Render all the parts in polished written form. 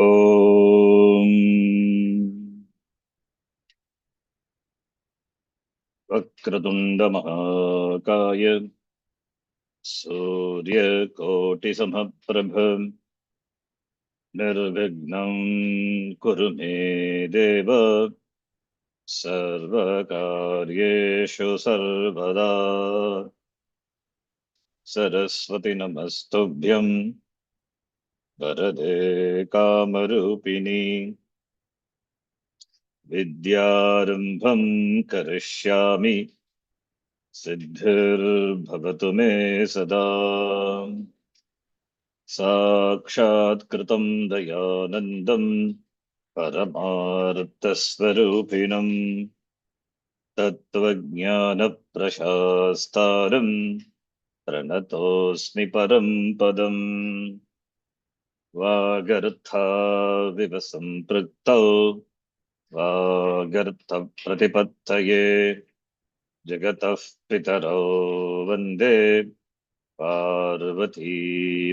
ॐ वक्रतुण्डमहाकाय सूर्यकोटिसमप्रभ निर्विघ्नं कुरु मे देव सर्वकार्येषु सर्वदा। सरस्वती नमस्तुभ्यं वरदे कामरूपिणी विद्यारम्भं करिष्यामि सिद्धिर्भवतु मे सदा। साक्षात्कृतं दयानन्दं परमार्थस्वरूपिणं तत्त्वज्ञानप्रशास्तारं प्रणतोऽस्मि परं पदम्। वागर्थाविव सम्पृक्तौ वागर्थप्रतिपत्तये जगतः पितरौ वन्दे पार्वती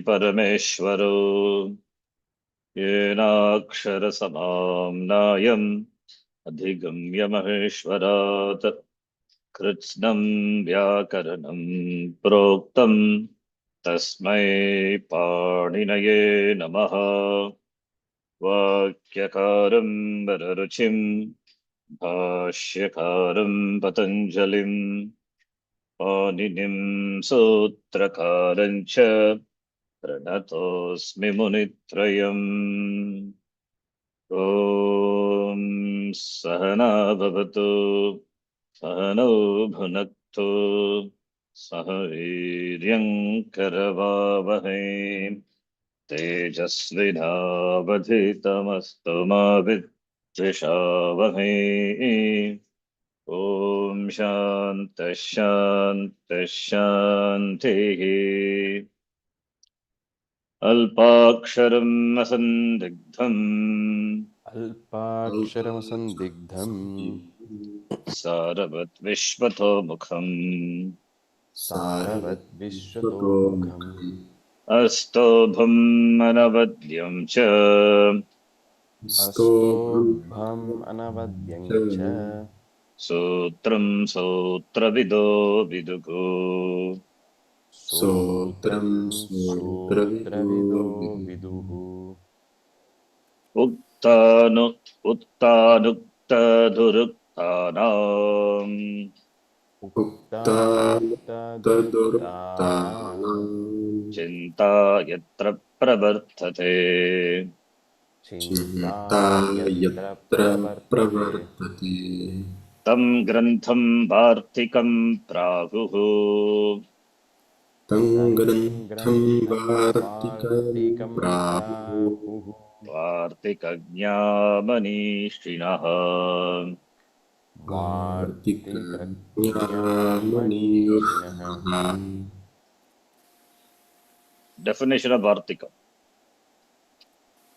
परमेश्वरो। येनाक्षरसमाम्नायम् अधिगम्य महेश्वरात् कृत्स्नं व्याकरणं प्रोक्तं तस्मै पाणिनये नमः। वाक्यकारं वररुचिं भाष्यकारं पतञ्जलिं पाणिनिं सूत्रकारं च प्रणतोऽस्मि मुनित्रयम्। ॐ सहना भवतु सहनौ भुनक्तु सह वीर्यं करवावहै तेजस्विनावधितमस्तु मा विद्विषावहै। ॐ शान्तः शान्तः शान्तिः। अल्पाक्षरम् असन्दिग्धम् अल्पाक्षरमसन्दिग्धम् सारवत् विश्वतोमुखम् सारवद्विश्वतोमुखम् अस्तोभम् अनवद्यम् च अस्तोभम् अनवद्यं च सूत्रम् सूत्रविदो विदुः सूत्रं सूत्रविदो विदुः उक्तानु उत्तानुक्तधुरुक्तानाम् उक्तानुक्तदुरुक्तानां चिन्ता यत्र प्रवर्तते चिन्ता चिन्ता यत्र यत्र प्रवर्तते प्रवर्तते तं ग्रन्थं वार्तिकं प्राहुः तं तं ग्रन्थं ग्रन्थं वार्तिकं वार्तिकं प्राहुः प्राहुः वार्तिकज्ञामनीषिणः। वार्तिकज्ञामनीषिणः Definition of Vartika.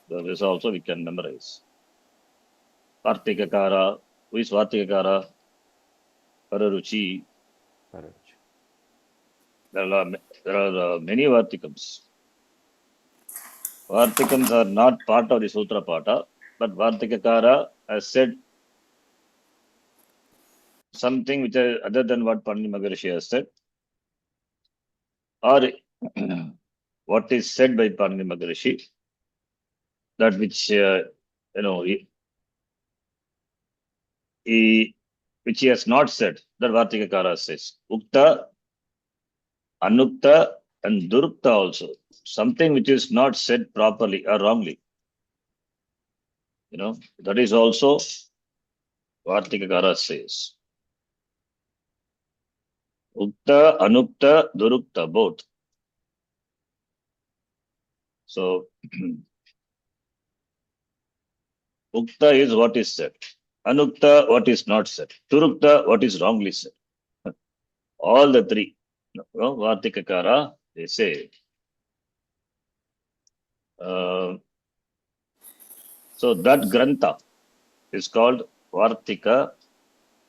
This also we can memorize. Vartikakara. Who is Vartikakara? Pararuchi. परच There are many Vartikams. Vartikams are not part of the Sutra Pata, but Vartikakara has said something which is other than what Panini Maharishi has said, or what is said by Panini Maharishi, that which which he has not said, that Vartikakara says. Ukta, Anukta, and Durukta also. Something which is not said properly or wrongly. That is also Vartikakara says. Ukta, Anukta, Durukta, both. So, Ukta is what is said. Anukta, what is not said. Durukta, what is wrongly said. All the three. Vartikakara, they say. So that Grantha is called Vartika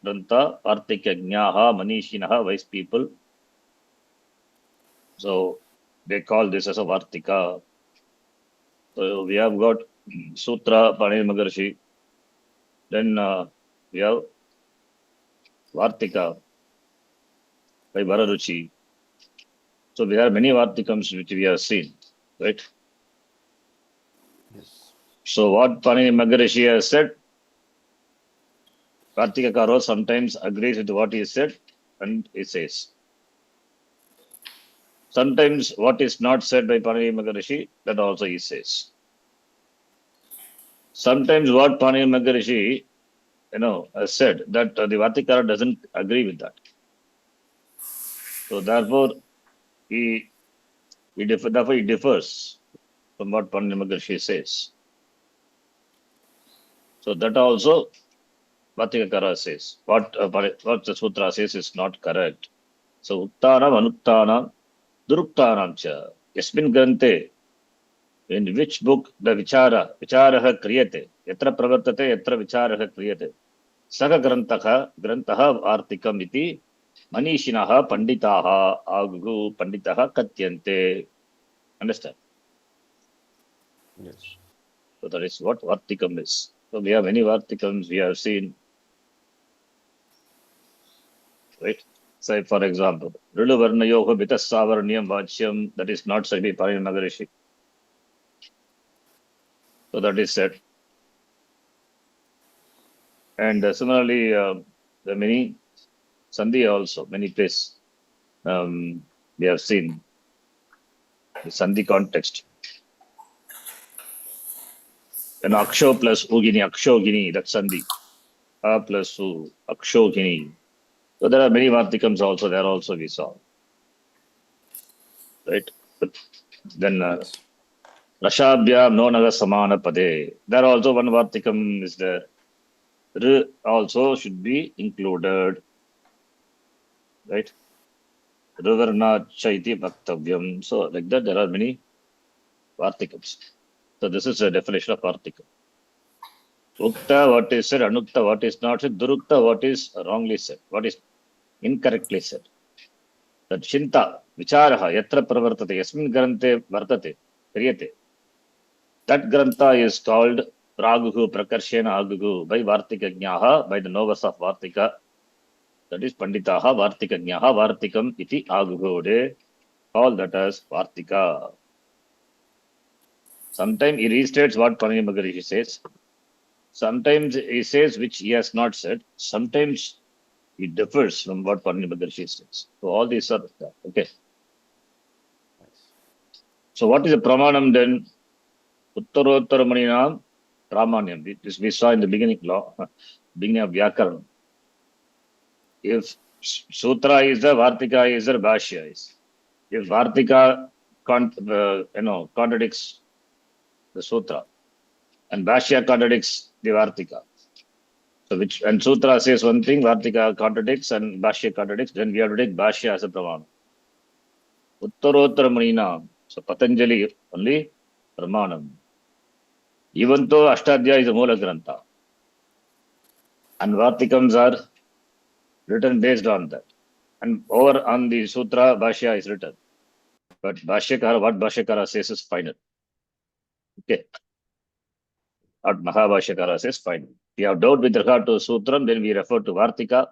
Grantha, Vartikajnaha, Manishinaha, wise people. So they call this as a Vartika. So we have got Sutra, Panini Maharshi. Then we have Vartika by Vararuchi. So there are many Vartikams which we have seen, right? Yes. So what Panini Maharishi has said, Kartikakaro sometimes agrees with what he said and he says. Sometimes what is not said by Panini Maharishi, that also he says. Sometimes what Panini Maharishi, has said that the Vartikara doesn't agree with that. So therefore therefore he differs from what Panini Maharishi says. So that also Vartikakara says. What the Sutra says is not correct. So Uttanam, Anuttanam, Duruktanam cha. Yasmin Grante, in which book the Vicharaha kriyate, yatra pravartate, yatra Vicharaha kriyate. Saka grantaha Vartikam iti Manishinaha Panditaha Agugu Panditaha Katyante. Understand? Yes. So that is what Vartikam is. So we have many Vartikams we have seen. Right? Say, for example, Rilu Varnayoho Vitas Savarniyam Vachyam, that is not said by Panini Maharishi. So that is said. And similarly, there are many Sandhi also, many places we have seen the Sandhi context. And Aksho plus Ugini, Akshogini, that's Sandhi. A plus U, Akshogini. So there are many Vartikams also, there also we saw. Right? But then Yes. Rashabhyam no naga samana pade. There also one Vartikam is there. R also should be included. Right? Ruvarna chaiti bhaktavyam. So like that there are many Vartikams. So this is a definition of Vartikam. Ukta, what is said, Anukta, what is not said, Durukta, what is wrongly said, what is incorrectly said. That Shinta, Vicharaha, Yatra Pravartate, Yasmin Grante Vartate, Kriyate. That Grantha is called Praguhu, Prakarshena Agugu by Vartikajnaha, by the novels of Vartika. That is Panditaha, Vartikajnaha, Vartikam iti Agugude. All that as Vartika. Sometimes he restates what Panini Maharishi says. Sometimes he says which he has not said. Sometimes it differs from what Panini Maharishi says. So all these are okay. Nice. So what is the pramanam then? Uttarottaramanina pramanyam. This we saw in the beginning law, beginning of Vyakaran. If Sutra is there, Vartika is there, Bhashya is. If Vartika contradicts the Sutra, and Bhashya contradicts the Vartika. So which and Sutra says one thing, Vartika contradicts, and Bhashya contradicts, then we have to take Bhashya as a pramanam. Uttarottaramanina. So Patanjali only pramanam. Even though Ashtadhyayi is a Moola Grantha, and Vartikams are written based on that. And over on the Sutra, Bhashya is written. But Bhashyakara, what Bhashyakara says is final. Okay. What Mahabhashyakara says final. If you have doubt with regard to Sutram, then we refer to Vartika.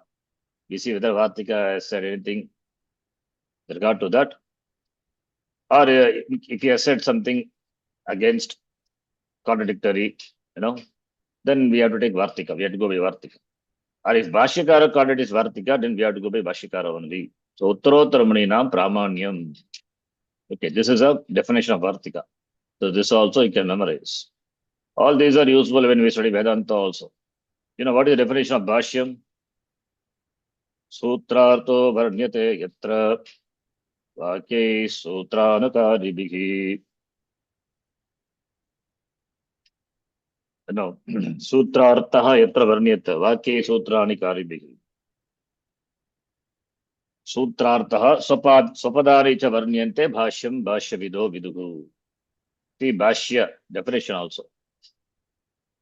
We see whether Vartika has said anything with regard to that. Or if he has said something against contradictory, then we have to take Vartika. We have to go by Vartika. Or if Bhashyakara contradicts Vartika, then we have to go by Bhashyakara only. So Uttarottaramanina Pramanyam. Okay, this is a definition of Vartika. So this also you can memorize. All these are useful when we study Vedanta also. What is the definition of Bhashyam? Sutrartho varnyate yatra vakye sutranakaribihi. Sutrartha yatra varnyate vakye sutranikaribihi. Sutrartha swapadari cha varnyante bhashyam bhashyavido viduhu. See Bhashya definition also.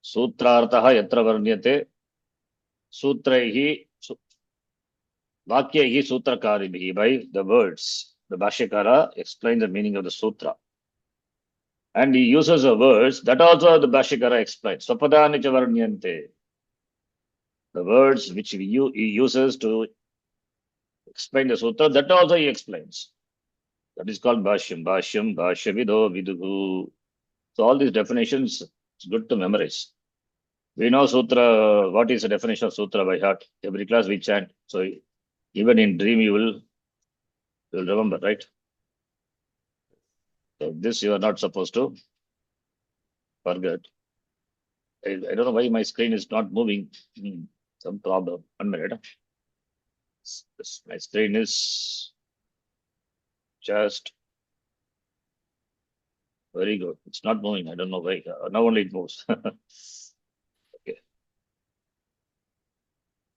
Sutrartha yatra varnyate sutraihi Vakyahi Sutrakaribihi, by the words. The Bhashyakara explains the meaning of the sutra. And he uses a words that also the Bhashyakara explains. Swapadani cha varnyante. The words which he uses to explain the sutra, that also he explains. That is called Bhashyam. Bhashyam, Bhashyavido, Viduhu. So all these definitions, it's good to memorize. We know sutra, what is the definition of sutra by heart? Every class we chant. So even in dream you'll remember, right? So this you are not supposed to forget. I don't know why my screen is not moving. Some problem. 1 minute. My screen is just very good. It's not moving. I don't know why. Now only it moves. Okay.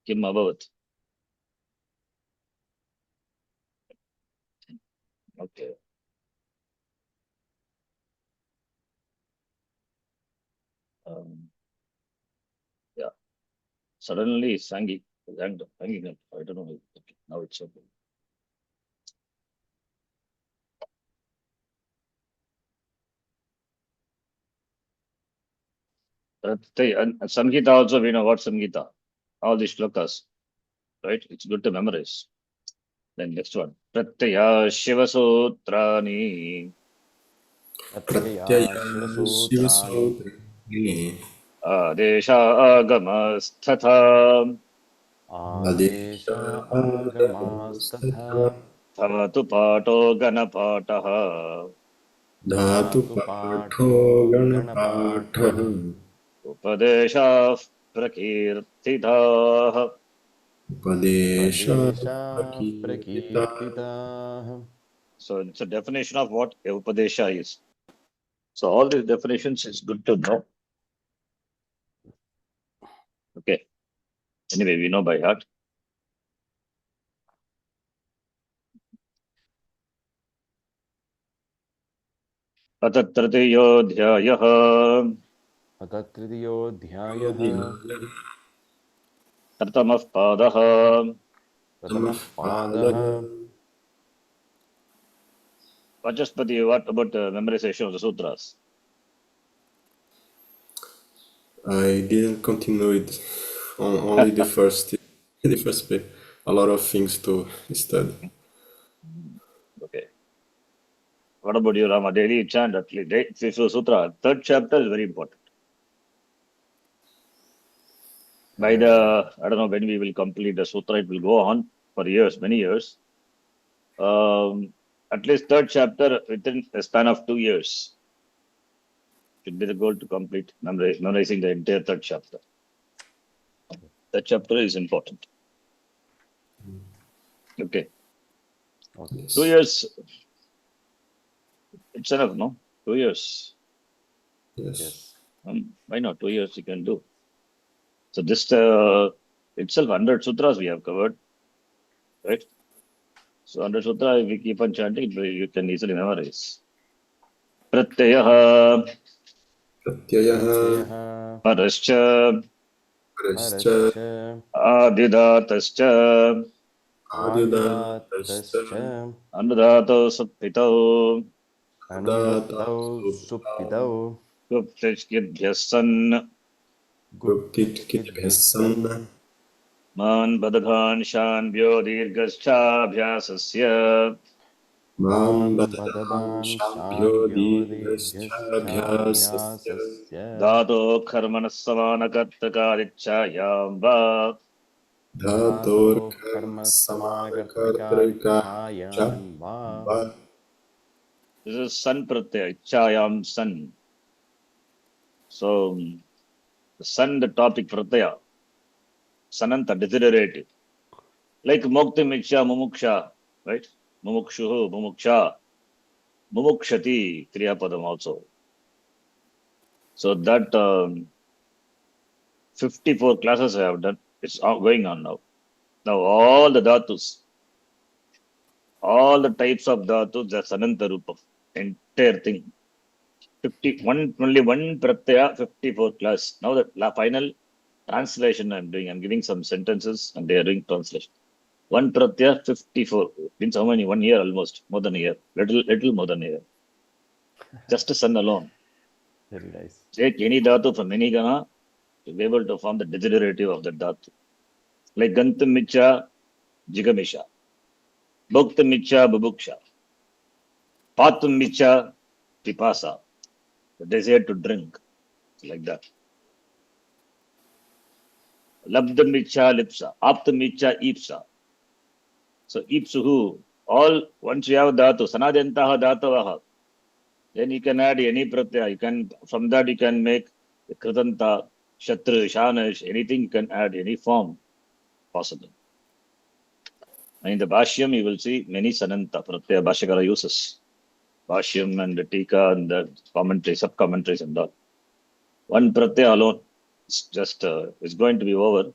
Kim Abhavat. Okay. Yeah. Suddenly it's hanging up. I don't know. Okay. Now it's okay. And Samhita also, we know what Samhita. All these shlokas, right? It's good to memorize. Then next one. Pratyaya Shiva Sutrani Pratyaya शिवसूत्राणि Shivasotrani Adesha Agamas Adesh Adesha आगमास्तथा Agamasthatha Dhatu Pato Ganapataha Dhatu धातु पाठो Patho गणपाठः Ganapatha Upadesha Prakirtitah. Upadesha उपदेशाः Prakirtita. प्रकीर्तिताः So it's a definition of what a Upadesha is. So all these definitions is good to know. Okay. Anyway, we know by heart. Atatratiyodyayah अथ तृतीयोऽध्यायः Pratamah Padah. प्रथमः पादः Vachaspati, what about memorization of the sutras? I didn't continue it on only the first page. A lot of things to study. Okay. What about you, Rama? Daily chant at least. Sutra, third chapter is very important. By the, I don't know when we will complete the sutra, it will go on for years, many years. At least third chapter within a span of 2 years should be the goal to complete memorizing the entire third chapter. That chapter is important. Okay. Yes. 2 years, it's enough, no? 2 years. Yes. Why not? 2 years you can do. So this itself 100 sutras we have covered, right? So 100 sutra, if we keep on chanting, you can easily memorize. Pratyayah, Pratyayah प्रत्ययः parascha, Parascha परश्च adidatascha, आदिदातश्च Adidatascha anudhato supito, अनुदत्तौ Adata सुप्तितौ guptachkidhyasan, गुप्तचिकिद्भ्यः Guptitkitbhyasan man badadhan shan bhyodhirgaschabhyasasya, Mam मां Badadam बददां Shambhyo Dirghaschabyasasya शाम्भ्योऽधिगच्छाभ्यासस्य dhato karmanasavanakattakaritchayam va. धातोः Dhator Karma Samanakartrika कर्मसमानकर्तृकारिच्छायां Cha वा Va This is sun pratyaya, ichayam sun. So the sun, the topic pratyaya, sananta, deteriorative. Like mokti miksha, mumuksha, right? Mumukshuhu, mumuksha, mumukshati, kriya padam also. So that 54 classes I have done. It's going on now. Now all the dhatus, all the types of dhatus, that's Ananta Rupa. Entire thing. 51, only one pratyaya, 54 class. Now the final translation I'm doing, I'm giving some sentences and they are doing translation. One pratyaya, 54. Means how many? 1 year almost, more than a year. Little more than a year. Just sun alone. Very nice. Take any dhatu from any gana to be able to form the degenerative of that dhatu. Like gantam micha, jigamisha. Bhuktam micha, bubuksha. Patum micha, pipasa. The desire to drink. Like that. Labdam micha, lipsa. Aptam micha, ipsa. So ipsuhu. All, once you have dhatu, sanadantaha dhatavaha. Then you can add any pratyaya. You can, from that you can make the kritanta, shatru, shanish, anything you can add, any form possible. And in the Bhashyam, you will see many sananta pratyaya Bhashyakara uses. Bhashyam and the Tika and the commentary, sub-commentaries and all. One pratyaya alone is just, it's going to be over.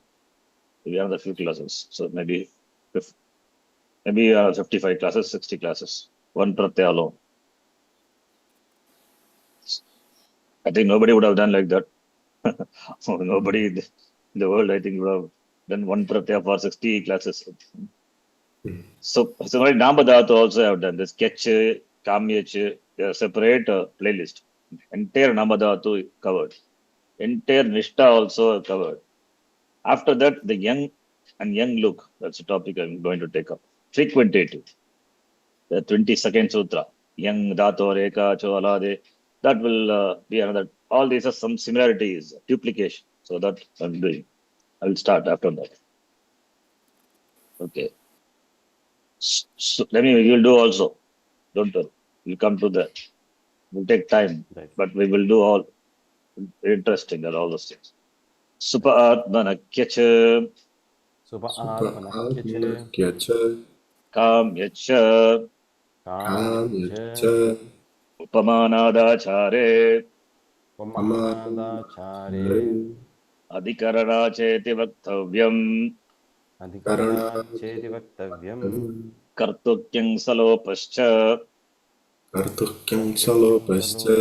We have a few classes. So maybe, 55 classes, 60 classes. One pratyaya alone. I think nobody would have done like that. Nobody in the world, I think, would have done one pratyaya for 60 classes. So like Namadhatu also have done this. Sketch, Kamyach, they are separate playlist. Entire Namadhatu covered. Entire Nishta also covered. After that, the young and young look. That's the topic I'm going to take up. Frequentative. The 22nd Sutra. Young Dhato, Reka, Choalade. That will be another. All these are some similarities, duplication. So that I'm doing. I will start after that. Okay. So let me, we will do also. Don't worry. We'll come to that. Will take time, Right. but we will do all. Interesting and all those things. Supa Atmana Kyacha Supa Atmanakya Atmanakyacha cha Kam Yacha kamyacha Kamyacha Upamanadachare Pamanadachare Adhikarana Cheti Vaktavyam Adhikaranaacheti Vaktavyam Kartukyang Salopascha kartukyam Kartukyam salopascha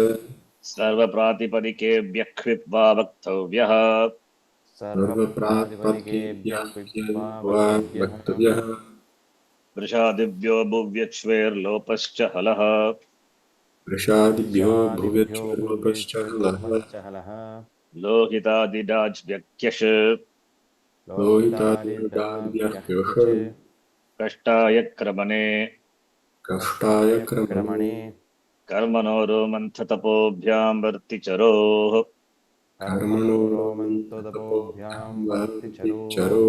Sarva Pratipadike Vyakritva Vaktavyah sarva Sarvapratipadikebhya kvitva vaktavyah vaktavyaha Vrishadibhyo Bhuvyakshver Lopascha Halaha prashadibhyo Vrishadibhyo bhuvyachvarlopascha laha bhuvyachlopaschalaha Lohitadidaj Vyakyash Lohitadidadvyakyache Kashtaya Kramane kashtaya Kashtaya kramane kramane Karmanoro Manthatapobhyam Varticharoh karmano Karmanoromantodapovyam varticharo varticharo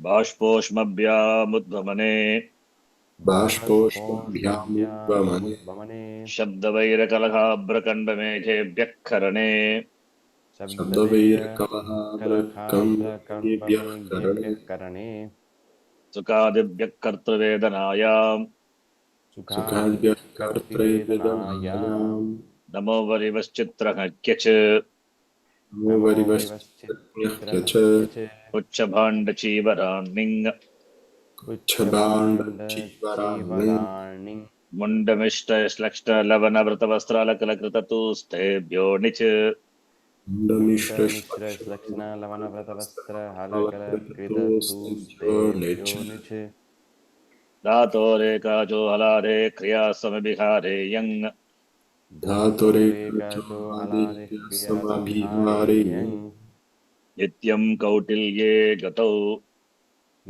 Bhashposhmabhyamudbhamane bhashposhmabhyamudvamane Bhashposhmabhyamudbhamane Shabdavairakalahabrakandamekhe Vyakkarane Shabdaveya शब्दवैर्कलहाब्रकं येभ्यः करणे Kalakhabrakambamebhyah karane Sukadibhyakartravedanayam सुखाद्यः Sukadibhyakartrivedanayam कर्तृवेदनायाम् Namo Varivaschitra Kyach नमो Namo वरिवश्चित्रज्ञः च Vivaschitrahakkyache Uchabhandachivaranning उच्छभाण्डचीवराणि Uchchabhandachivaranning Mundamishta Slakshta Lavana Vratavastralakalakritatu Nich Munda Mishra मुण्डमिश्रश्लक्ष्मणो Slakshana Lavana Vratavastra Halakala Krita वस्त्रहलकृतोऽस्तेभ्यो Tuste नेच Vyoniche Datore Kajo Halare Kriya Samabhihare Yang Dhaturekacho Halare धातुरेकचोहादिभ्यः Kriya समाभिहारे Samabhihare Nityam Kautilye Gatau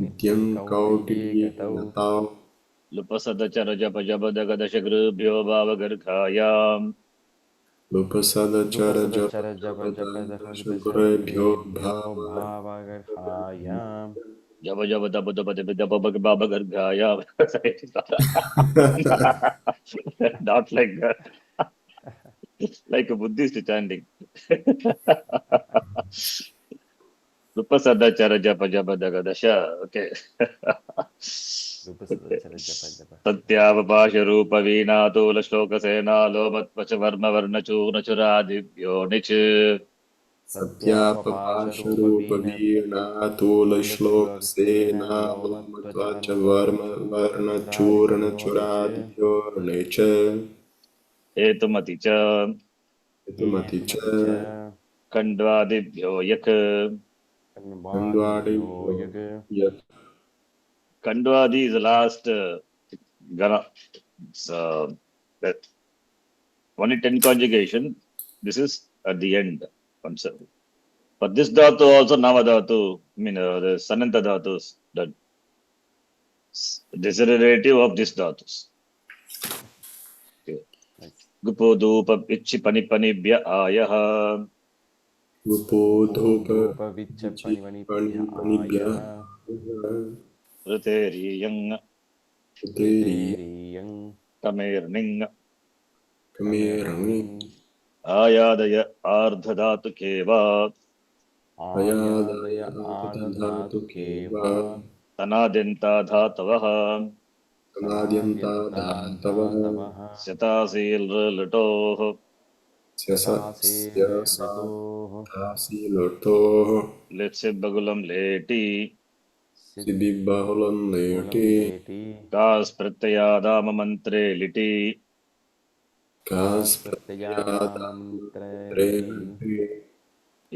नित्यं Nityam Kautilye कौटिल्ये Gatau गताौ Lupasada Japa Jabadagadashagrubhyo Bhavagarkhayam Lupasadachara Japa Japa लुपसदचरजपदगदशगुरेभ्यो Dashagrebhyo भाव Bhavagarhayam Java Java Daba Daba Daba Daba Bhavagarkhayam. Not like that. Like a Buddhist chanting. Lupasada Chara Japa Jabadagadasha. Okay. Lupasadachara Japa Japa Satyavapasha Rupa Veena Shloka Sena Lomatpacha Varma Varna Churna Churadibhyo Nich Satyavapasharupaveena Tulashlokaseena सत्यापपाशरूपवीणातुलश्लोकसेनालोमत्वा च Lomatvacha वर्णचूर्णचूरादिभ्यो नेच Etumati Cha ऋतुमति च Etumaticha Kandvadibhyo Yak Kanvadibhyo खण्ड्वादिभ्यो Yaga यत् Kandvadi is the last Gana. It's, that only 10 conjugation. This is at the end concept. But this dhatu also nama dhatu, the sananta dhatus, the derivative of this dhatus. Okay. Right. Gupo dhupa ichi pani pani bhya ayaha. Gupodhopa Riteriyang kamerning ayadaya ardhadhatu keva tanadenta dhatavaha satasil lutoh letse bagulam leti kas pratyayadama mantre liti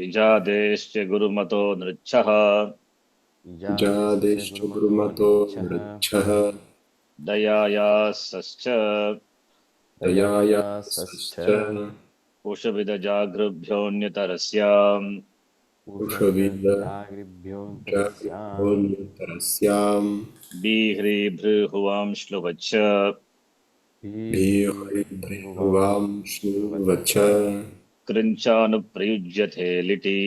ijadescha gurumato nrichaha dayayasascha pushabida jagrubhyonyatarasya bihri bhruhuvam shluvacha krinchanu prayujyate liti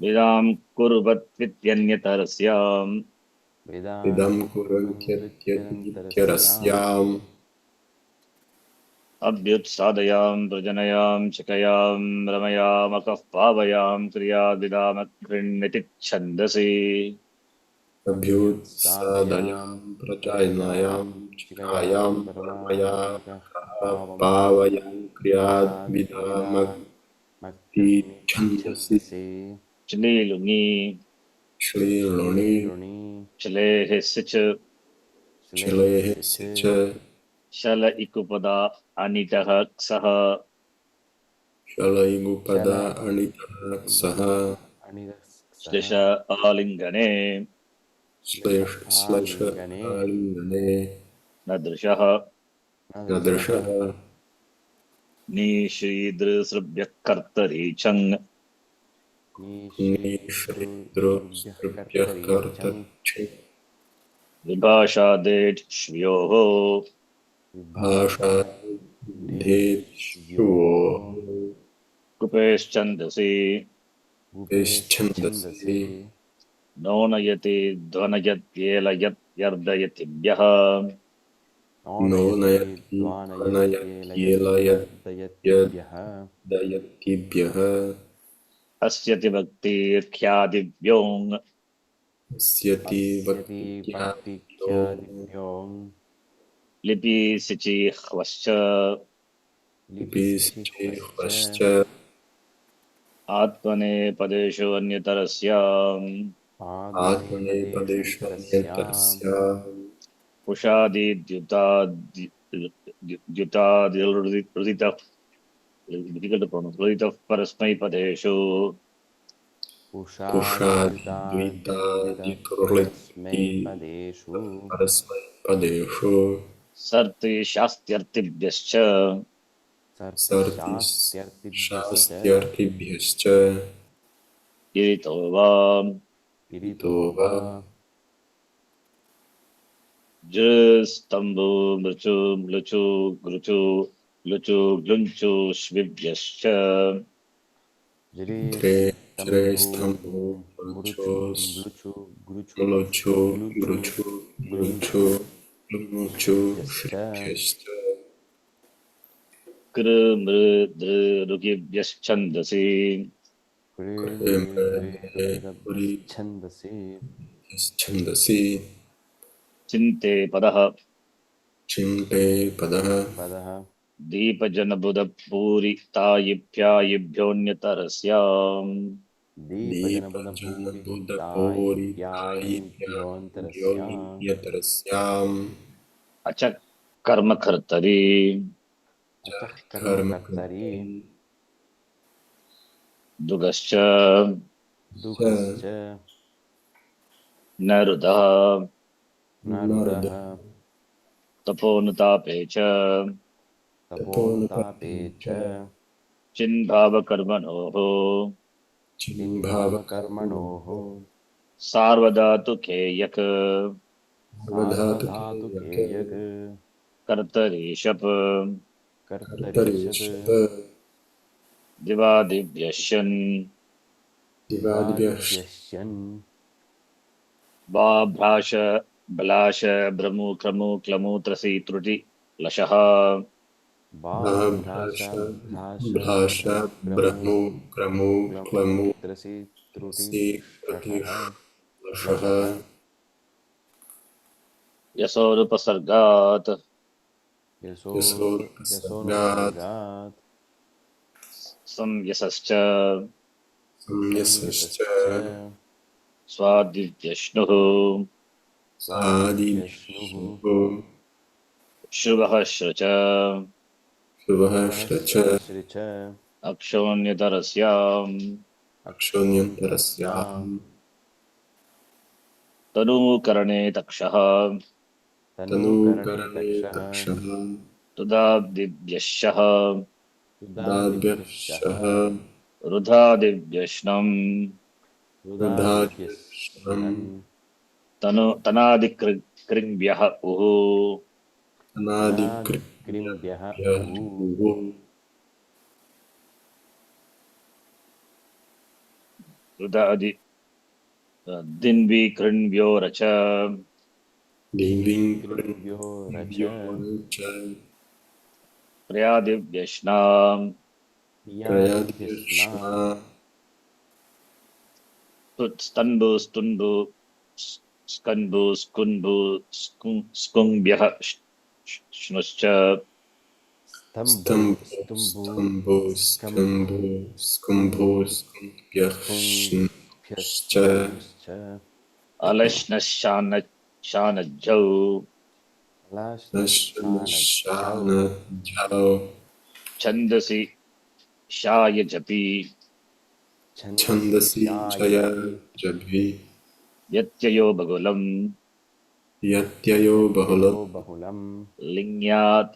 vidam kurvat vityanyatarasyam abhyut sadayam prajanayam chakayam ramayam akaf pavayam kriya vidam akrinniti chandasi Abhyutsadayam prajayanayam chikayam paramaya pavayam kriyad vidamakti chandasi chlilungi shri luni chlehesicha shalehesicha shala ikupada anitah saha shalaigupada anitah saha slisha alingane slasha alingane nadrishaha nadrishaha nishridrisrabhya kartari chang nishridrusrubhyah kartachik vibhashadet shvyoho bhasha Deshyo kupeschandasi Vishchandasi nonayati dvanayatyela yardayatibhyaha Nonayati Anayat Yadayatibhyaha asyati bhaktir khyadibhyong Asyati Bhakti lipi sichi khvascha Vische Vascha atmane padesho anyatarasya Atmane Padeshvanyatarasya pushadi dyutadilrudita difficult to pronounce rudita parasmai padesho Pushadvita Diturliti Parasmai Padeshu sarti shastyartibhyascha Sartis Shastyartibhyascha iritova Tova jristambu mruchu mluchu gruchu luchu glunchu shvibhyascha Tre Stambhu Mruchos Muluchu Gruchu Glunchu Glunchu Shribhyascha kru mru dru rukibhyaschandasi Chandasi chinte padah Chinte Padaha दीपजनबुध पूरी तायिभ्यायिभ्योऽन्यतरस्याम् Deepajanabudapuri Yatarasyaam अच कर्मकर्तरि Karmakari दुगश्च न रुदः Narada तपोनुतापे च तपोनुतापे च चिन्भावकर्मणोः चिन्भावकर्मणोः सार्वधातुके यक् सार्वधातुके यक् कर्तरि शप् कर्तरि शप् दिवादिभ्यश्यन् दिवादिभ्यश्यन् बाभ्राश बलाश भ्रमु क्रमु क्लमु त्रसि त्रुटि लशः भाभ्राश भ्राश भाषा भ्रमु ब्रह्मु क्रमु क्लमु त्रसि त्रुटि प्रतिः लषः लषः यशोरुपसर्गात् यशोनुपसर्गात् संयसश्च संयसश्च स्वादिव्यश्नुः स्वादिव्यश्नुः शुभः श्रुच शुभः श्च श्रिच अक्षोण्यतरस्याम् अक्षोण्यन्तरस्याम् तनूकरणे तक्षः तनूकरणे तक्षः तुदादिभ्यश्यः दाद्भ्यश्चः रुधादिभ्यश्नम् रुधाद्भ्यश्नम् तनादिकृङ्भ्यः उः अनादिकृभ्यः अनादिकृभ्यः रुधादि दिन्विकृण्भ्यो रच दिविं कृभ्यो रच च प्रयादिभ्यश्नाम् त्रयादिभ्यश्ना स्तन्भु स्तुन्भु स्कन्भु स्कुन्भु स्कुङ्भ्यः श्नुश्च स्तम्भो स्तुम्भो स्तम्भो स्कम्भो स्कुम्भो स्कुम्भ्यश्च स्कुम्भ्यश्च अलश्नशानज्झौ नश्शानज्झौ छन्दसि शायजपि छन्दसि चय जभि यत्ययो बहुलम् यत्ययो बहुलं लिङ्यात्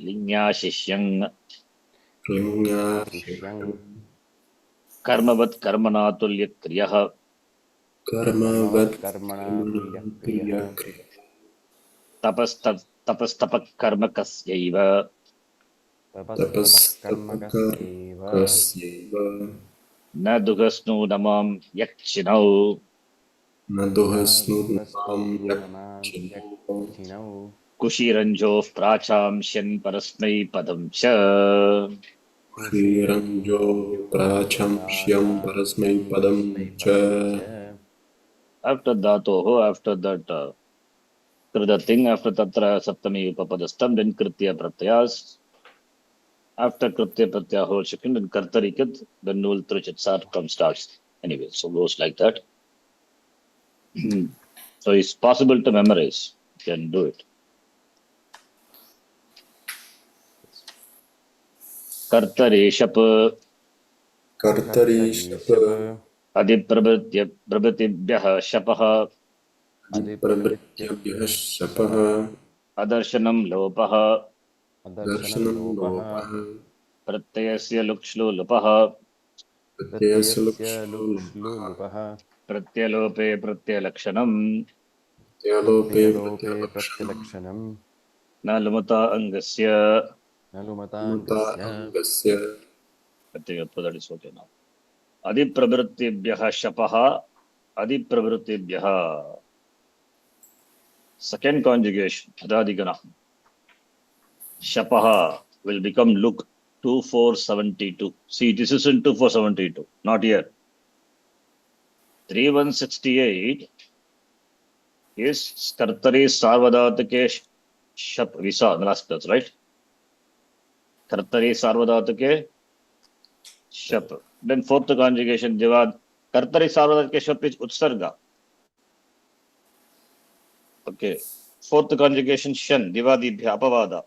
लिङ्याशिष्यङ् शिष्यं कर्मवत् कर्मणा तुल्यक्रियः कर्मवत् कर्मणा तुल्यक्रियः तपस्तपः कर्म कस्यैव तपस्तपःकर्मकस्यैव तपस्तपकस्यैव न दुःखस्नूनमां यक्षिणौ न दुःस्नुतां यक्षिणो यक्षिणौ कुशीरञ्जोः प्राचांस्यन् परस्मै पदं च श्रीरञ्जो प्राचम्ष्यं परस्मै पदं च after dhatoh after that krida thing after tatra saptami upapadastam then kritya pratyas after kritya pratyah whole second then kartarikat then null trichitsar come starts anyway so goes like that. So it's possible to memorize, you can do it. कर्तरि शप कर्तरि शप अधिप्रभृतिभ्यः शपः अधिप्रभृत्यभ्यः शपः अदर्शनं लोपः दर्शनं लोपः प्रत्ययस्य लुक्ष्लु लुपः प्रत्ययस्य लुक्ष्लुलुपः प्रत्यलोपे प्रत्यलक्षणम् प्रत्यलोपे प्रत्यलक्षणं न लुमता अङ्गस्य न लुमताङ्गस्य अङ्गस्य now अधिप्रवृत्तिभ्यः शपः अधिप्रवृत्तिभ्यः second conjugation adadigana shapah will become look 2472. See, this is in 2472, not here. 3168 is kartari sarvadhatake shap visa the last that's right. Kartari sarvadhatake shap. Then fourth conjugation javad kartari sarvadhatake shap is utsarga. Okay. Fourth conjugation shan divadibhya apavada.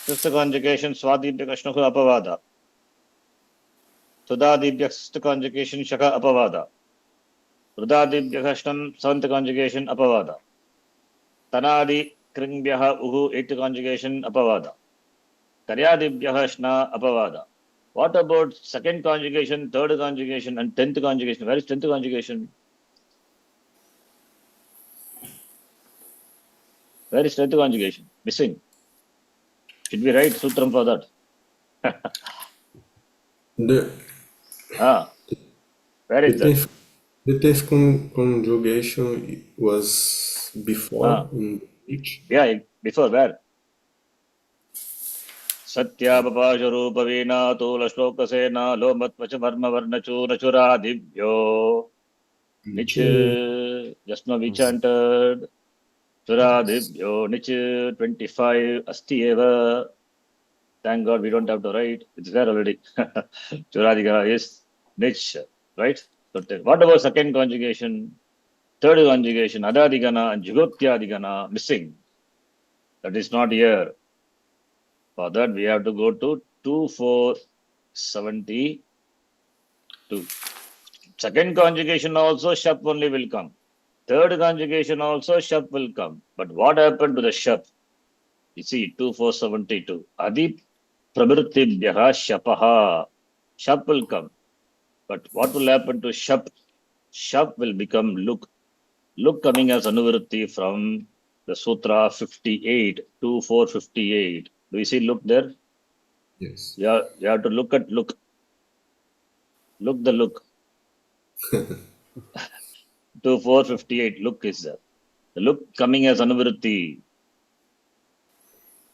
Fifth conjugation swadibhya kashnahu apavada. Tudadibhya sixth conjugation shaka apavada. Rudadibhya kashnam seventh conjugation apavada. Tanadi Kringbhyah uhu 8th conjugation apavada. Karyadibhyah shna apavada. What about second conjugation, third conjugation, and 10th conjugation? Where is 10th conjugation? Where is 10th conjugation? Missing. Should we write sutram for that? The Where is that? the tenth conjugation was before in which? Yeah, before where? Satyabhapasharupaveena tulashlokaseena lomatvacha varma varnachurachuradibbyo Nich, just now we chanted Suradibhyo Nich 25 Asti Eva. Thank God we don't have to write. It's there already. Churadika is Nich, right? So what about second conjugation? Third conjugation, Adadigana and Jugotyadikana missing. That is not here. For that we have to go to 2472. Second conjugation also Shap only will come. Third conjugation also Shap will come. But what happened to the Shap? You see, 2472. Adi Prabhritibhyaha Shapaha. Shap will come. But what will happen to Shap? Shap will become Luk. Luk coming as Anuvritti from the Sutra 58, 2458. Do you see Luk there? Yes. You have to look at Luk. Look the Luk. 2458, Luk is there. The Luk coming as Anuvritti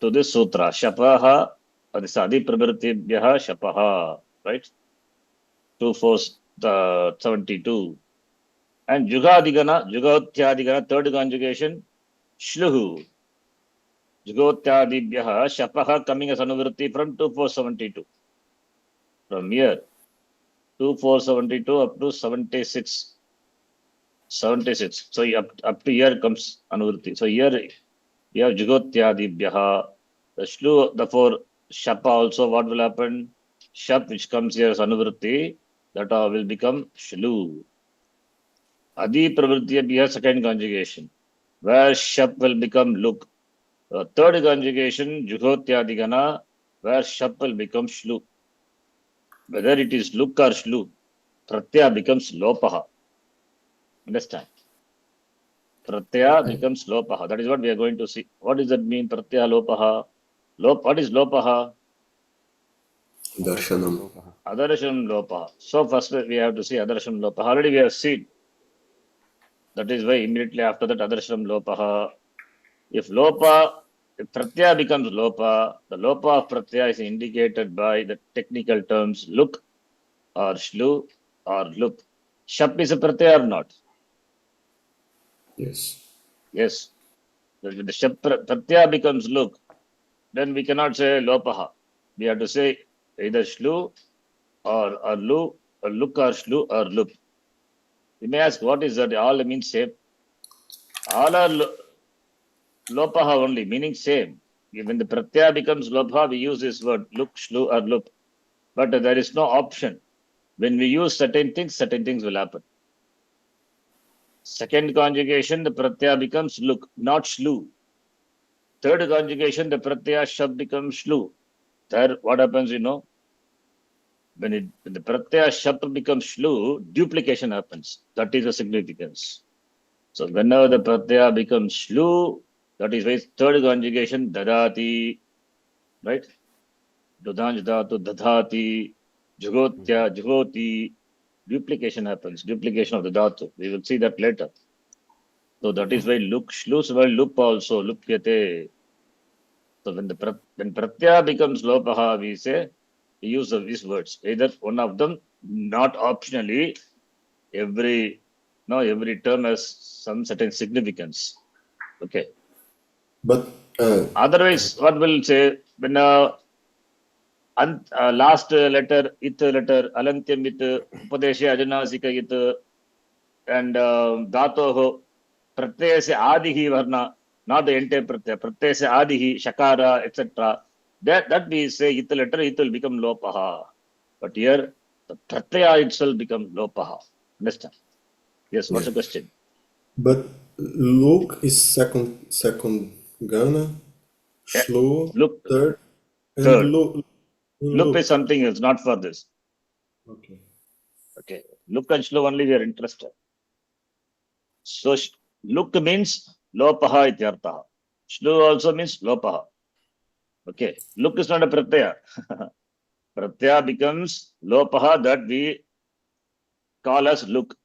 to this Sutra. Shapaha, Adisadi Prabhritibhyaha Shapaha. Right? 2472. And Jugadigana, Jugotyadikana, third conjugation, Shluhu. Jugotyadibhyaha, Shapaha coming as Anuvritti from 2472. From here, 2472 up to 76. 76. So up to here comes Anuvritti. So here you have Jugotyadibhyaha. The Shlu, therefore, Shapa also, what will happen? Shap, which comes here as Anuvritti, that will become Shlu. Adi Pravrityabhya, second conjugation, where Shap will become Luk. Third conjugation, Jugotyadikana, where Shap will become Shlu. Whether it is Luk or Shlu, Pratyaya becomes Lopaha. Understand? Pratyaya becomes Lopaha. That is what we are going to see. What does that mean, Pratyaya Lopaha? What is Lopaha? Darshanam. Adarashanam Lopaha. So first we have to see Adarashanam Lopaha. Already we have seen. That is why immediately after that Adarashanam Lopaha. If Pratyaya becomes Lopa, the Lopa of Pratyaya is indicated by the technical terms Luk or Shlu or Lup. Shap is a Pratyaya or not? Yes. Yes. If the Shap Pratyaya becomes Luk, then we cannot say Lopaha. We have to say either Shlu or Lu, or Luk or Shlu or Lup. You may ask, what is that? All means same. All are Lopaha only, meaning same. When the Pratyaya becomes Lopaha, we use this word Luk, Shlu or Lup. But there is no option. When we use certain things will happen. Second conjugation, the Pratyaya becomes Luk, not Shlu. Third conjugation, the Pratyaya Shab becomes Shlu. Third, what happens, when the Pratyaya Shab becomes Shlu, duplication happens. That is the significance. So whenever the Pratyaya becomes Shlu, that is why third conjugation, Dadati, right? Dudhanj dhatu, Dadhati, Jugotya, Jugoti, duplication happens, duplication of the dhatu. We will see that later. So that is why Luk, Shlus, well, Lup also, Lupyate. So when Pratyaya becomes Lopaha, we say, we use of these words. Either one of them, not optionally, every term has some certain significance. Okay. But Otherwise, what will say when last letter, alantyam it, upadesha ajanasika it, and dhatoho, pratyaya se adihi varna, not the entire pratyaya, pratyaya se adihi, shakara, etc. That we say it letter, it will become lopaha. But here, the pratyaya itself becomes lopaha. Understand? Yes, what's the question? But Luke is second Gana, Yeah. Shlu, Look, third, and third. Loop. Loop is something else, not for this. Okay. Okay. Look and Shlu only we are interested. So look means lopaha ityartha. Shlu also means lopaha. Okay. Look is not a pratyaya. Pratyaya becomes lopaha that we call as look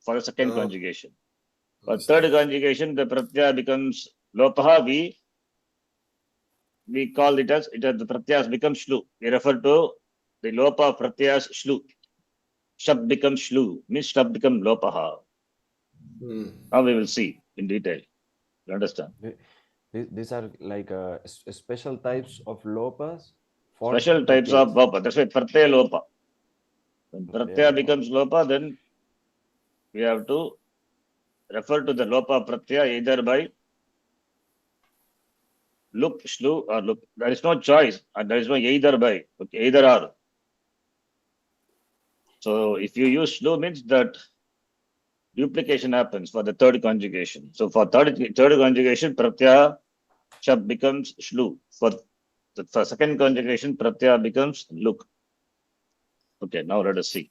for the second conjugation. For third conjugation, the pratyaya becomes lopaha. We call it as the pratyas become shlu. We refer to the lopa of pratyas shlu. Shab becomes shlu, means shab become lopaha. Now we will see in detail. You understand? These are like special types of lopas for Special types of pratyas. lopa. That's why pratyaya lopa. When Pratyaya pratyaya lopa. becomes lopa, then we have to refer to the lopa of pratyaya either by look, shlu, or look. There is no choice, and there is no either by. Okay, either or. So if you use shlu, means that duplication happens for the third conjugation. So for third conjugation, pratyaya shab becomes shlu. For second conjugation, pratyaya becomes look. Okay, now let us see.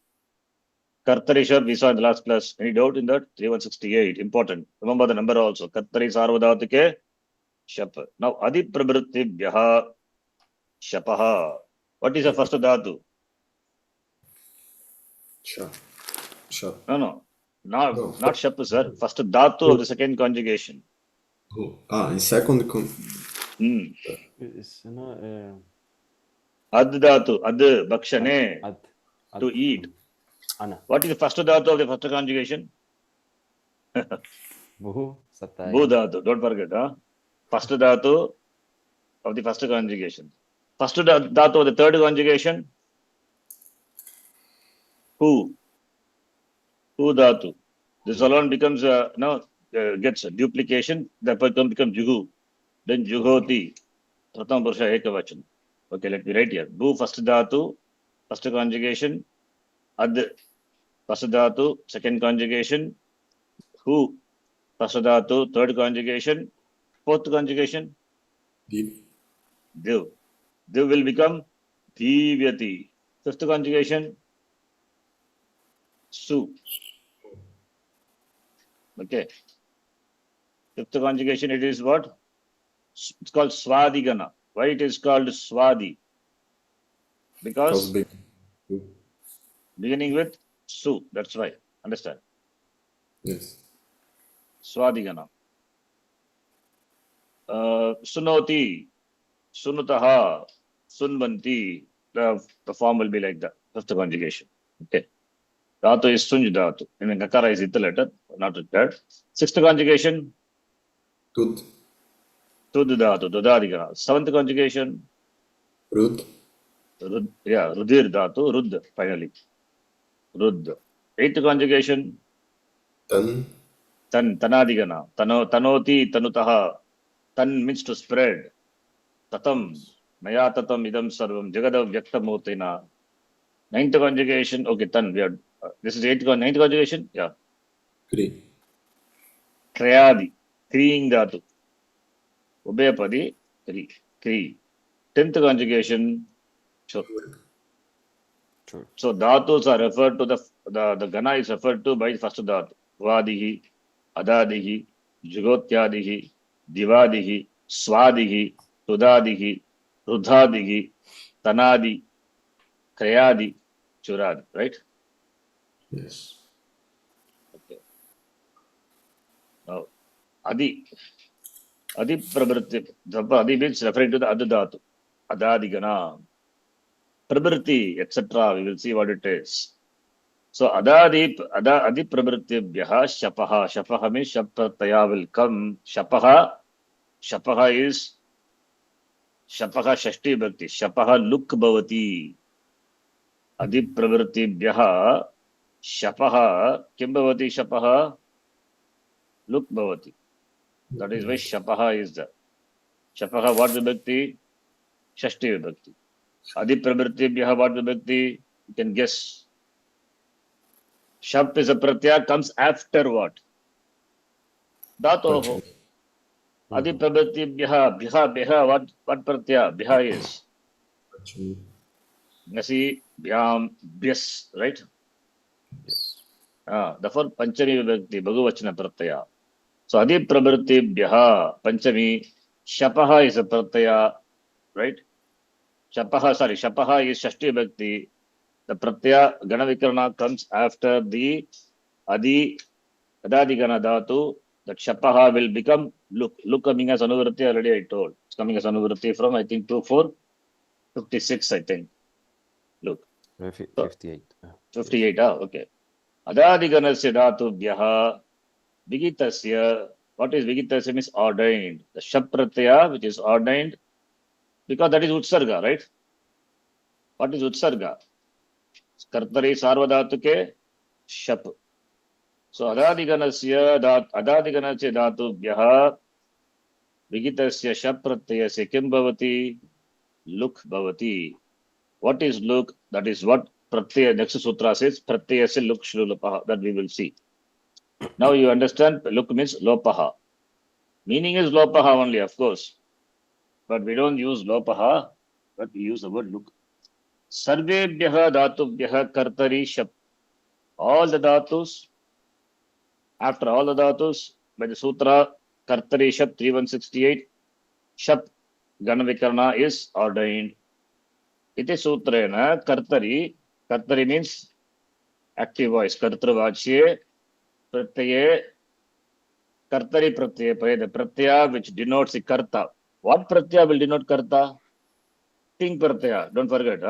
Kartari shab we saw in the last class. Any doubt in that? 3168. Important. Remember the number also. Kartari sarvadhatike shap. Now adi prabhrittibhyaha shapaha. What is the first dhatu? Sha. Sha. No. No. Not shap, sir. First dhatu of the second conjugation. In second It's Ad dhatu. Ad bhakshane. To eat. Ana. What is the first dhatu of the first conjugation? Bhu satai. Bhu dhatu. Don't forget. First dhatu of the first conjugation. First dhatu of the third conjugation. Who dhatu. This alone becomes gets a duplication. That becomes juhu. Then juhoti. Pratham purusha ekavachan. Okay, let me write here. Bhu first dhatu, first conjugation. Ad first dhatu, second conjugation. Who first dhatu, third conjugation. Fourth conjugation. Div. Div will become divyati. Fifth conjugation. Su. Okay. Fifth conjugation, it is what? It's called swadigana. Why it is called swadi? Because beginning with su. That's why. Understand? Yes. Swadigana. Sunoti, sunutaha, sunbanti. The form will be like that. Fifth conjugation. Okay. Dhatu is sunj dhatu. And then kakara is the letter, not required. Sixth conjugation. Tud. Tud dhatu, dudadigana. Seventh conjugation. Rud. Rudir dhatu, rud, finally. Rud. Eighth conjugation. Tan. Tanadigana. Tanoti, tanutaha. Tan means to spread. Tatam. Maya tatam idam sarvam. Jagadav vyaktamurtina. Ninth conjugation. Okay, tan. This is ninth conjugation. Yeah. Kri. Kriyadi. Kriing dhatu. Ubhayapadi. Kri. Tenth conjugation. Sure. So dhatus are referred to the gana is referred to by first dhatu. Vadihi, adadihi, jugotyadihi, divadihi, swadihi, tudadihi, rudhadihi, tanadi, krayadi, churadi. Right? Yes. Okay. Now, adi prabhritti. Adi means referring to the adadhatu. Adadigana. Prabhritti, etc. We will see what it is. So adi prabhrittibhyaha shapaha. Shapaha means shaprataya will come. Shapaha is shashti bhakti. Shapaha luk bhavati. Adi prabhrittibhyaha shapaha kim bhavati shapaha luk bhavati. That is why shapaha is there. Shapaha what vibhakti? Shashti vibhakti. Adi prabhrittibhyaha what vibhakti? You can guess. Shap is a pratyaya, comes after what? Dhatoho. Adi prabrtibhyaha, bhya, what pratyaya? Bhya is. Actually, Nasi, bhyam, bhyas, right? Yes. Therefore, Panchami Vibhakti, Bhagavachana Pratyaya. So, Adi Prabrtibhyaha, Panchami, Shapaha is a Pratyaya, right? Shapaha is Shashti Vibhakti. The Pratyaya Ganavikarana comes after the Adi Adadigana Dhatu. That Shapaha will become Look. Look coming as Anuvritti already I told. It's coming as Anuvritti from I think 2456, I think. Look. So, 58. 58, okay. Adadiganasya Dhatubhyaha Vigitasya. What is Vigitasya means ordained. The Shap Pratyaya, which is ordained, because that is Utsarga, right? What is Utsarga? Kartari Sarvadhatuke Shap. So Adadiganasya Dhatubhyaha Vigitasya Shap Pratyayasya Kim Bhavati Luk Bhavati. What is Luk? That is what Pratyaya, next sutra says, Pratyayasya Luk Shrulopaha, that we will see. Now you understand, Luk means Lopaha. Meaning is Lopaha only, of course. But we don't use Lopaha, but we use the word Luk. Sarvebhyaha Dhatubhyaha Kartari Shap. All the Dhatus, after all the Dhatus, by the Sutra, Kartari Shap 3168, Shap Ganavikarana is ordained. Iti Sutrena Kartari means active voice, Kartravachye, Pratyaye, Kartari Pratyaye, the Pratyaya which denotes the Karta. What Pratyaya will denote Karta? Ting Pratyaya, don't forget,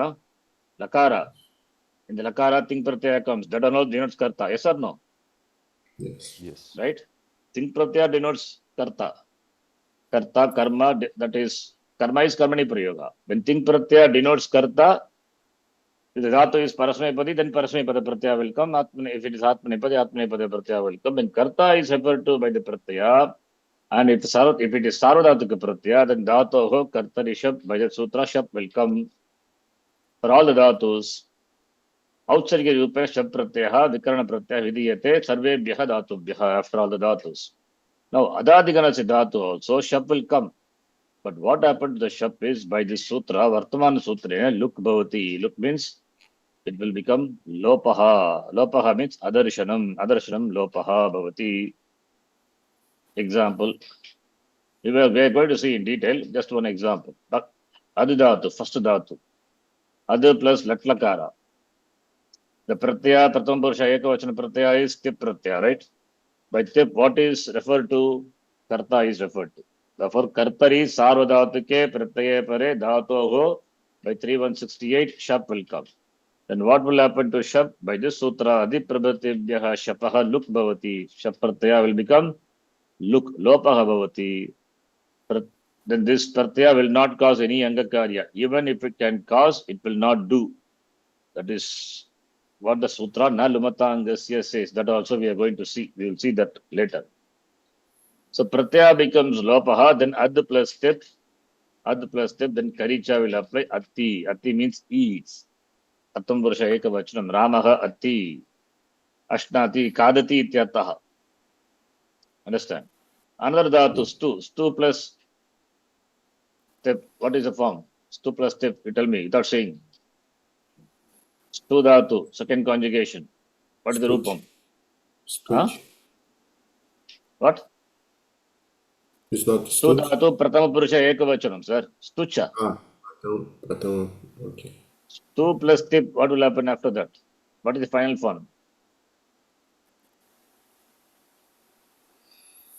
Lakara. In the Lakara, Ting Pratyaya comes. That all denotes Karta. Yes or no? yes. Yes. Right? Ting Pratyaya denotes Karta. Karta, Karma, that is, Karma is Karmani Prayoga. When Ting Pratyaya denotes Karta, if the Dhatu is Parasmepadi, then Parasmepada Pratyaya will come. If it is Atmanepadi, Atmanepada Pratyaya will come. When Karta is referred to by the Pratyaya, and if it is Sarvadhatuka Pratyaya, then Dhatoho Kartari Shab, by the Sutra Shab will come for all the Dhatus. औत्सर्ग रूपे शब्द प्रत्यय विकरण प्रत्यय विधीयते सर्वेभ्यः धातुभ्यः after all the dhatus. Now adadigana dhatu also shap will come, but what happened to the shap is by this sutra vartamana sutra luk bhavati. Luk means it will become lopaha. Lopaha means adarshanam lopaha bhavati. Example, we are going to see in detail just one example. Adidhatu, first dhatu, adu plus latlakara. The pratyaya, pratham purusha ekavachana pratyaya is tip pratyaya, right? By tip, what is referred to? Karta is referred to. Therefore, Kartari Sarvadhatuke Pratyaye Pare Dhatoho by 3168 Shap will come. Then what will happen to Shap? By this sutra, Adi Prabhatibhyaha Shapaha Luk Bhavati. Shap Pratyaya will become Luk Lopaha Bhavati. Then this Pratyaya will not cause any Angakarya. Even if it can cause, it will not do. That is what the sutra Na Lumatangasya says. That also we are going to see. We will see that later. So Pratyaya becomes Lopaha, then Ad plus tip, then Karicha will apply Atti. Atti means eats. Attam Purusha Ekavachanam. Ramaha Atti. Ashnati Kadati Ityataha. Understand? Another dhatu, stu plus tip. What is the form? Stu plus tip, you tell me without saying. Stu dhatu, second conjugation. What is the rupam? Stuch. What? It's not Stu stuch. dhatu, Pratama Purusha Ekavachanam, sir. Stucha. Pratham. Okay. Stu plus tip, what will happen after that? What is the final form?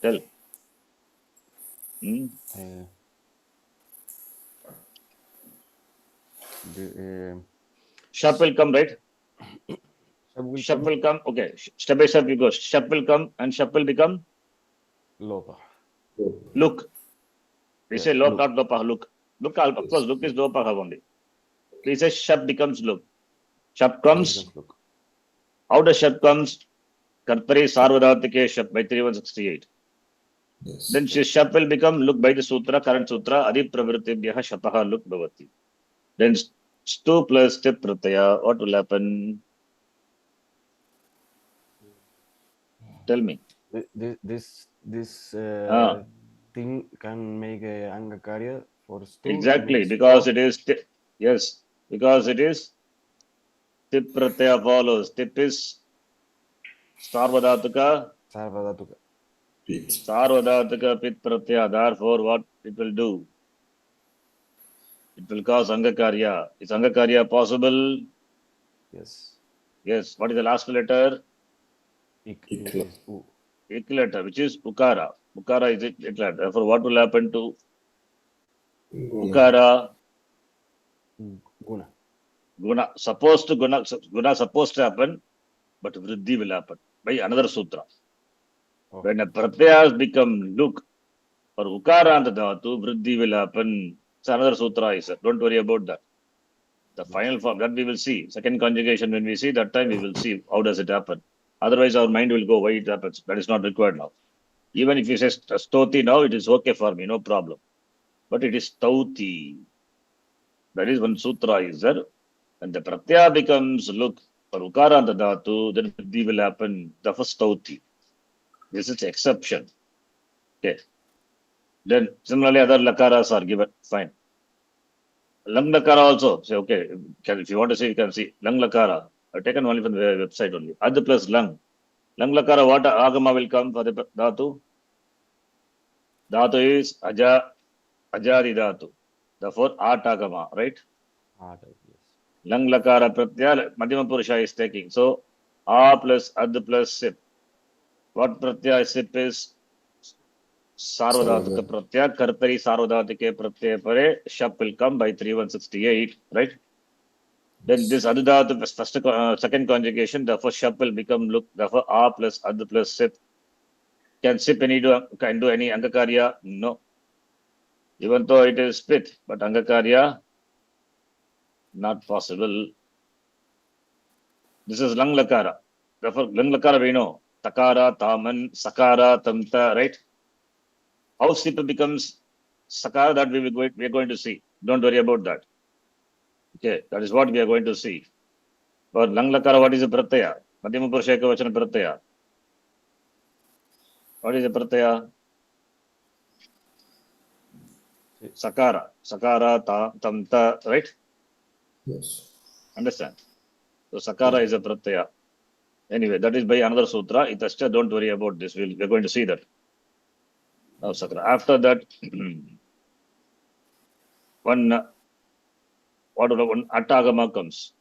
Tell. Shap will come, right? Shap will come. Okay. Step by step you go. Shap will come and Shap will become Lopa. Look. We say Lop, not Lopa. Look. Look, of Yes. course, Look is Lopa only. We say Shap becomes Look. Shap comes. How does Shap comes? Kartari Sarvadhatike Shap by 3168. Yes. Then Shap will become Look by the Sutra, current Sutra, Adi Pravrittibhyaha Shapaha Look Bhavati. Then Stu plus Tip Pratyaya, what will happen? Tell me. This Thing can make a Angakarya for stu. Exactly, Means because for. it is, yes, because it is tip pratyaya follows. Tip is sarvadhatuka, Sarvadhatuka. Pit. sarvadhatuka pit pratyaya. Therefore, what it will do? It will cause Angakarya. Is Angakarya possible? Yes. Yes. What is the last letter? Ikla. Is U. Ik letter, which is Ukara. Ukara is it letter. Therefore, what will happen to Guna. Ukara? Guna. Guna. Guna supposed to happen, but Vriddhi will happen by another sutra. Oh. When a pratyas become look or Ukaranta dhatu, Vriddhi will happen. It's another sutra, is it? Don't worry about that. The final form that we will see. Second conjugation, when we see that time, we will see how does it happen. Otherwise, our mind will go why it happens. That is not required now. Even if you say stoti now, it is okay for me, no problem. But it is stauti. That is one sutra is there. When the pratyaya becomes look for ukaranta dhatu, then vriddhi will happen. The first stauti. This is exception. Okay. Then similarly, other lakaras are given. Fine. Lang lakara also. Say okay. If you want to see, you can see lang lakara. I've taken only from the website only. Ad plus lang. Lang lakara, what agama will come for the dhatu? Dhatu is ajadi dhatu. Therefore, at agama, right? Ah, type, yes. Lang lakara pratyaya, madhyama purusha is taking. So, a plus ad plus sip. What pratyaya sip is? Sarvadhatuka pratyaya, kartari sarvadhatike pratyaya pare, shap will come by 3168, right? Then this adhatu first, second conjugation, therefore shap will become look, therefore a plus ad plus sip. Can sip can do any angakarya? No. Even though it is spit, but angakarya, not possible. This is lang lakara. Therefore, lang lakara we know. Takara, taman, sakara, tamta, right? How sip becomes sakara, that we are going to see. Don't worry about that. Okay, that is what we are going to see. For lang lakara, what is a pratyaya? Madhyama purusha ekavachana pratyaya. What is a pratyaya? Sakara. Sakara, tamta, right? Yes. Understand? So sakara is a pratyaya. Anyway, that is by another sutra. Itascha, don't worry about this. We're going to see that. Now, sakara. After that, one attagama comes.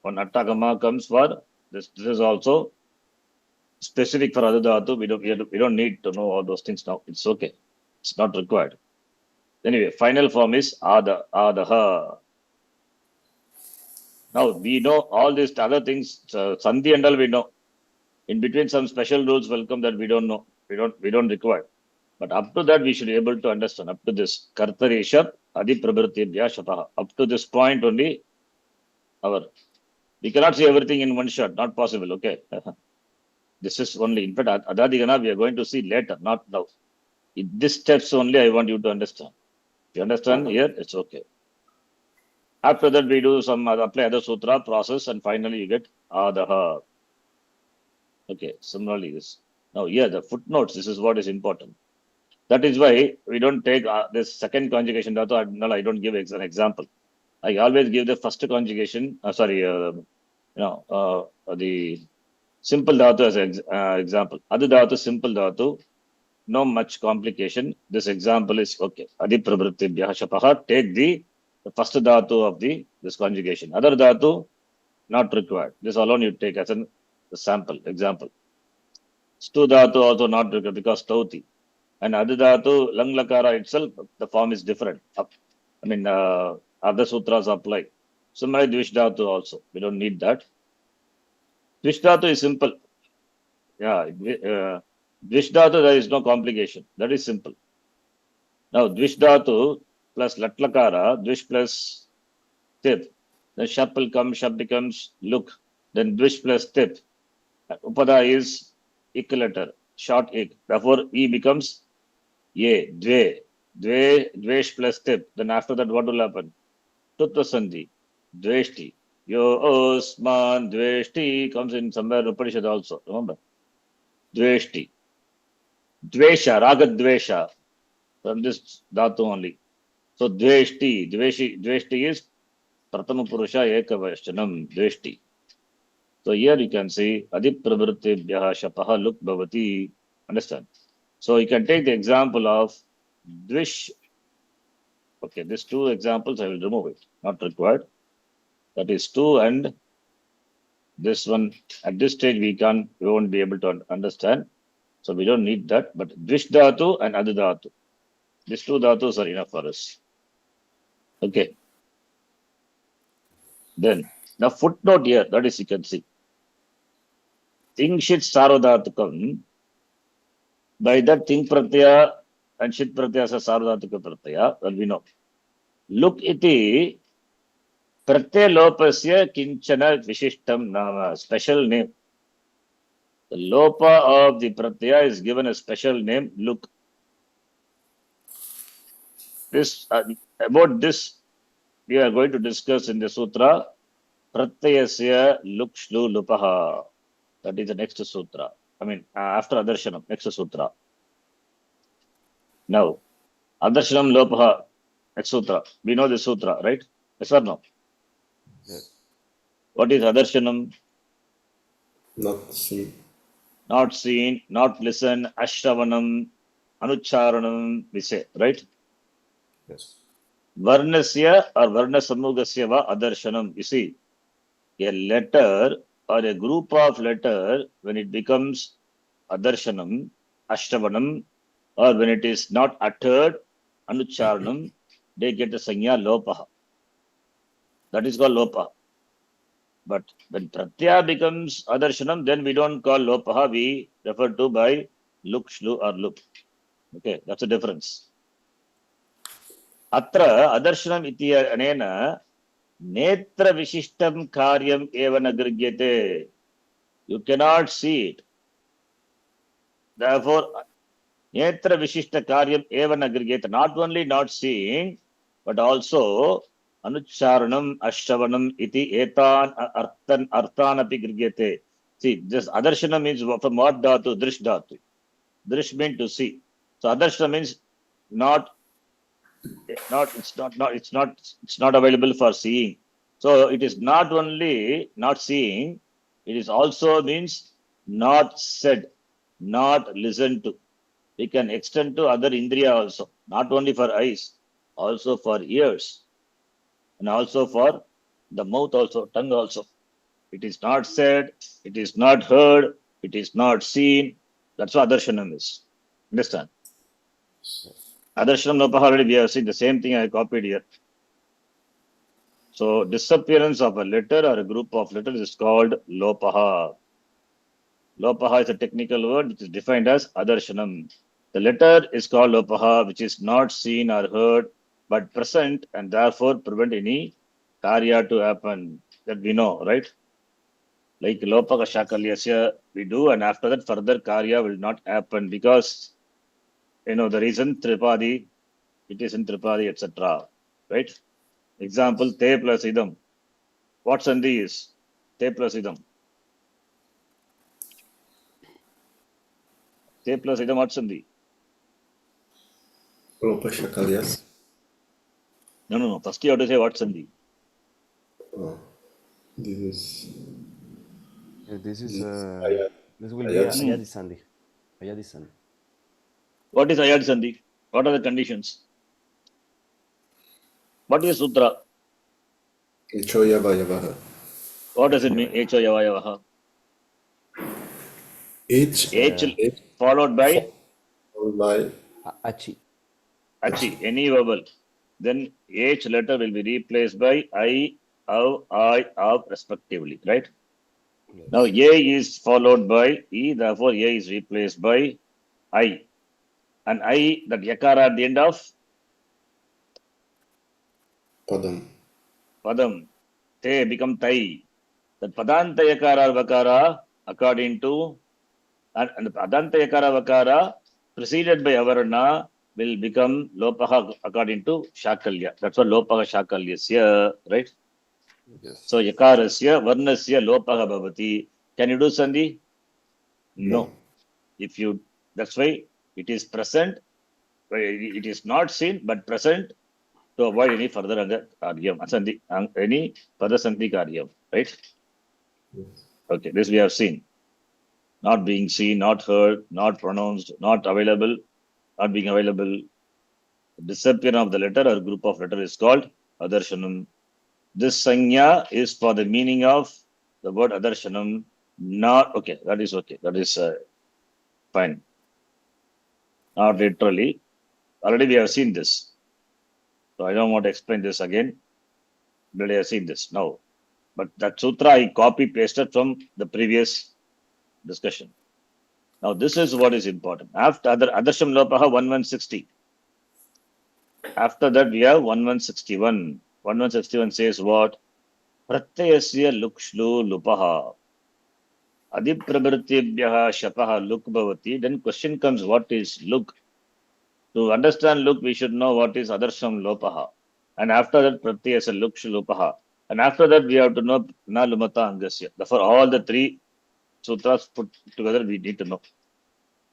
One attagama comes for this. This is also specific for adhatu. We don't need to know all those things now. It's okay. It's not required. Anyway, final form is adaha. Now we know all these other things. Sandhi and all we know. In between, some special rules will come that we don't know. We don't require. But up to that, we should be able to understand. Up to this, kartaresha adi prabhritibhya shapaha. Up to this point only, we cannot see everything in one shot. Not possible. Okay. This is only. In fact, adadigana we are going to see later, not now. In this steps only, I want you to understand. If you understand here, it's okay. After that, we do some apply other sutra process, and finally you get adaha. Okay. Similarly, this. Now here the footnotes. This is what is important. That is why we don't take this second conjugation. I don't give an example. I always give the first conjugation. The simple dhatu as an example. Adi dhatu, simple dhatu, no much complication. This example is okay. Adi prabhritibhya shapaha. Take the first dhatu of this conjugation. Other dhatu, not required. This alone you take as an sample example. Stu dhatu also not required because stauti. And adhidhatu, lang lakara itself, the form is different. Other sutras apply. Similarly, dvishdhatu also. We don't need that. Dvishdhatu is simple. Yeah, dvishdhatu, there is no complication. That is simple. Now, dvishdhatu plus latlakara, dvish plus tip. Then shap will come, shap becomes look. Then dvish plus tip. Upada is ik letter, short ik. Therefore, e becomes ye, dvesh plus tip. Then after that, what will happen? Tutva sandhi, dveshti. Yo osman dveshti comes in somewhere in Upanishad also. Remember? Dveshti. Dvesha, raga dvesha. from this dhatu only. So dveshti is Pratama Purusha Ekavashtanam, dveshti. So here you can see Adipravrittibhyaha shapaha luk bhavati. Understand? So you can take the example of dvish. Okay, these two examples I will remove it. Not required. That is two, and this one at this stage we won't be able to understand. So we don't need that. But dvish dhatu and adu dhatu. These two dhatus are enough for us. Okay. Then the footnote here, that is you can see. Thingshit sarvadhatukam. By that thing pratyaya and shit pratyaya sa sarvadhatuka pratyaya, well we know. Look iti pratyaya lopasya kinchana vishishtam nama, special name. The lopa of the pratyaya is given a special name, look. This about this we are going to discuss in the sutra pratyayasya luk shlu lupaha. That is the next sutra. I mean, after Adarshanam, next sutra. Now, Adarshanam lopaha, next sutra. We know the sutra, right? Yes or no? Yes. What is Adarshanam? Not seen. Not seen, not listen, Ashravanam, Anucharanam, we say, right? Yes. Varnasya or Varnasamugasya va Adarshanam. You see, a letter or a group of letter, when it becomes Adarshanam, Ashravanam, or when it is not uttered, Anucharanam, they get the Sanya Lopaha. That is called Lopaha. But when Pratyaya becomes Adarshanam, then we don't call Lopaha, we refer to by Luk, Shlu or Lup. Okay, that's the difference. Atra Adarshanam iti anena Netra Vishishtam Karyam eva nagrigyate. You cannot see it. Therefore, Netra Vishishta Karyam eva nagrigyate. Not only not seeing, but also Anucharanam Ashravanam iti etan arthanapi grigyate. See, this Adarshanam means from what dhatu? Drish dhatu. Drish means to see. So Adarshanam means it's not available for seeing. So it is not only not seeing, it is also means not said, not listened to. We can extend to other indriya also, not only for eyes, also for ears, and also for the mouth also, tongue also. It is not said, it is not heard, it is not seen. That's what Adarshanam is. Understand? Adarshanam Lopaha already we have seen the same thing I copied here. So disappearance of a letter or a group of letters is called Lopaha. Lopaha is a technical word which is defined as Adarshanam. The letter is called Lopaha, which is not seen or heard, but present and therefore prevent any karya to happen. That we know, right? Like Lopaka Shakalyasya, we do, and after that further karya will not happen because the reason Tripadi, it is in Tripadi, etc. Right? Example, te plus idam. What sandhi is? Te plus idam. Te plus idam, what sandhi? Lopa Shakalyas. No. First you have to say what sandhi. Oh, this is. This is Ayad. this will be Ayad. Ayadi Sandhi. Ayadi Sandhi. What is ayad sandhi? What are the conditions? What is sutra? Ichoyavayavaha. What does it mean? Echo yavayavaha. H H followed by followed by Achi. achi, any vowel. Then H letter will be replaced by I, av respectively, right? Yes. Now A is followed by E, therefore A is replaced by I. And I, that yakara at the end of Padam. padam, te become tai. That padanta yakara vakara according to, and the padanta yakara vakara preceded by avarana will become lopaha according to shakalya. That's what lopaha shakalyasya, right? Yes. So yakarasya varnasya lopaha bhavati. Can you do sandhi? No. If you, that's why it is present it is not seen but present to avoid any further karyam, any further sandhi karyam, right? Yes. Okay, this we have seen. Not being seen, not heard, not pronounced, not available, not being available. Disappearance of the letter or group of letter is called adarshanam. This sanya is for the meaning of the word adarshanam. Not okay. That is okay. That is fine. Not literally. Already we have seen this. So I don't want to explain this again. Already I have seen this now. But that sutra I copy pasted from the previous discussion. Now this is what is important. After Adarsham Lopaha 1160. After that we have 1161. 1161 says what? Pratyasya lukshlu lupaha. Adiprabhritibhyaha shapaha luk bhavati. Then question comes, what is luk? To understand luk, we should know what is Adarsham Lopaha. And after that, Pratyasya lukshlu lupaha. And after that, we have to know na lumata angasya. Therefore, all the three sutras put together, we need to know.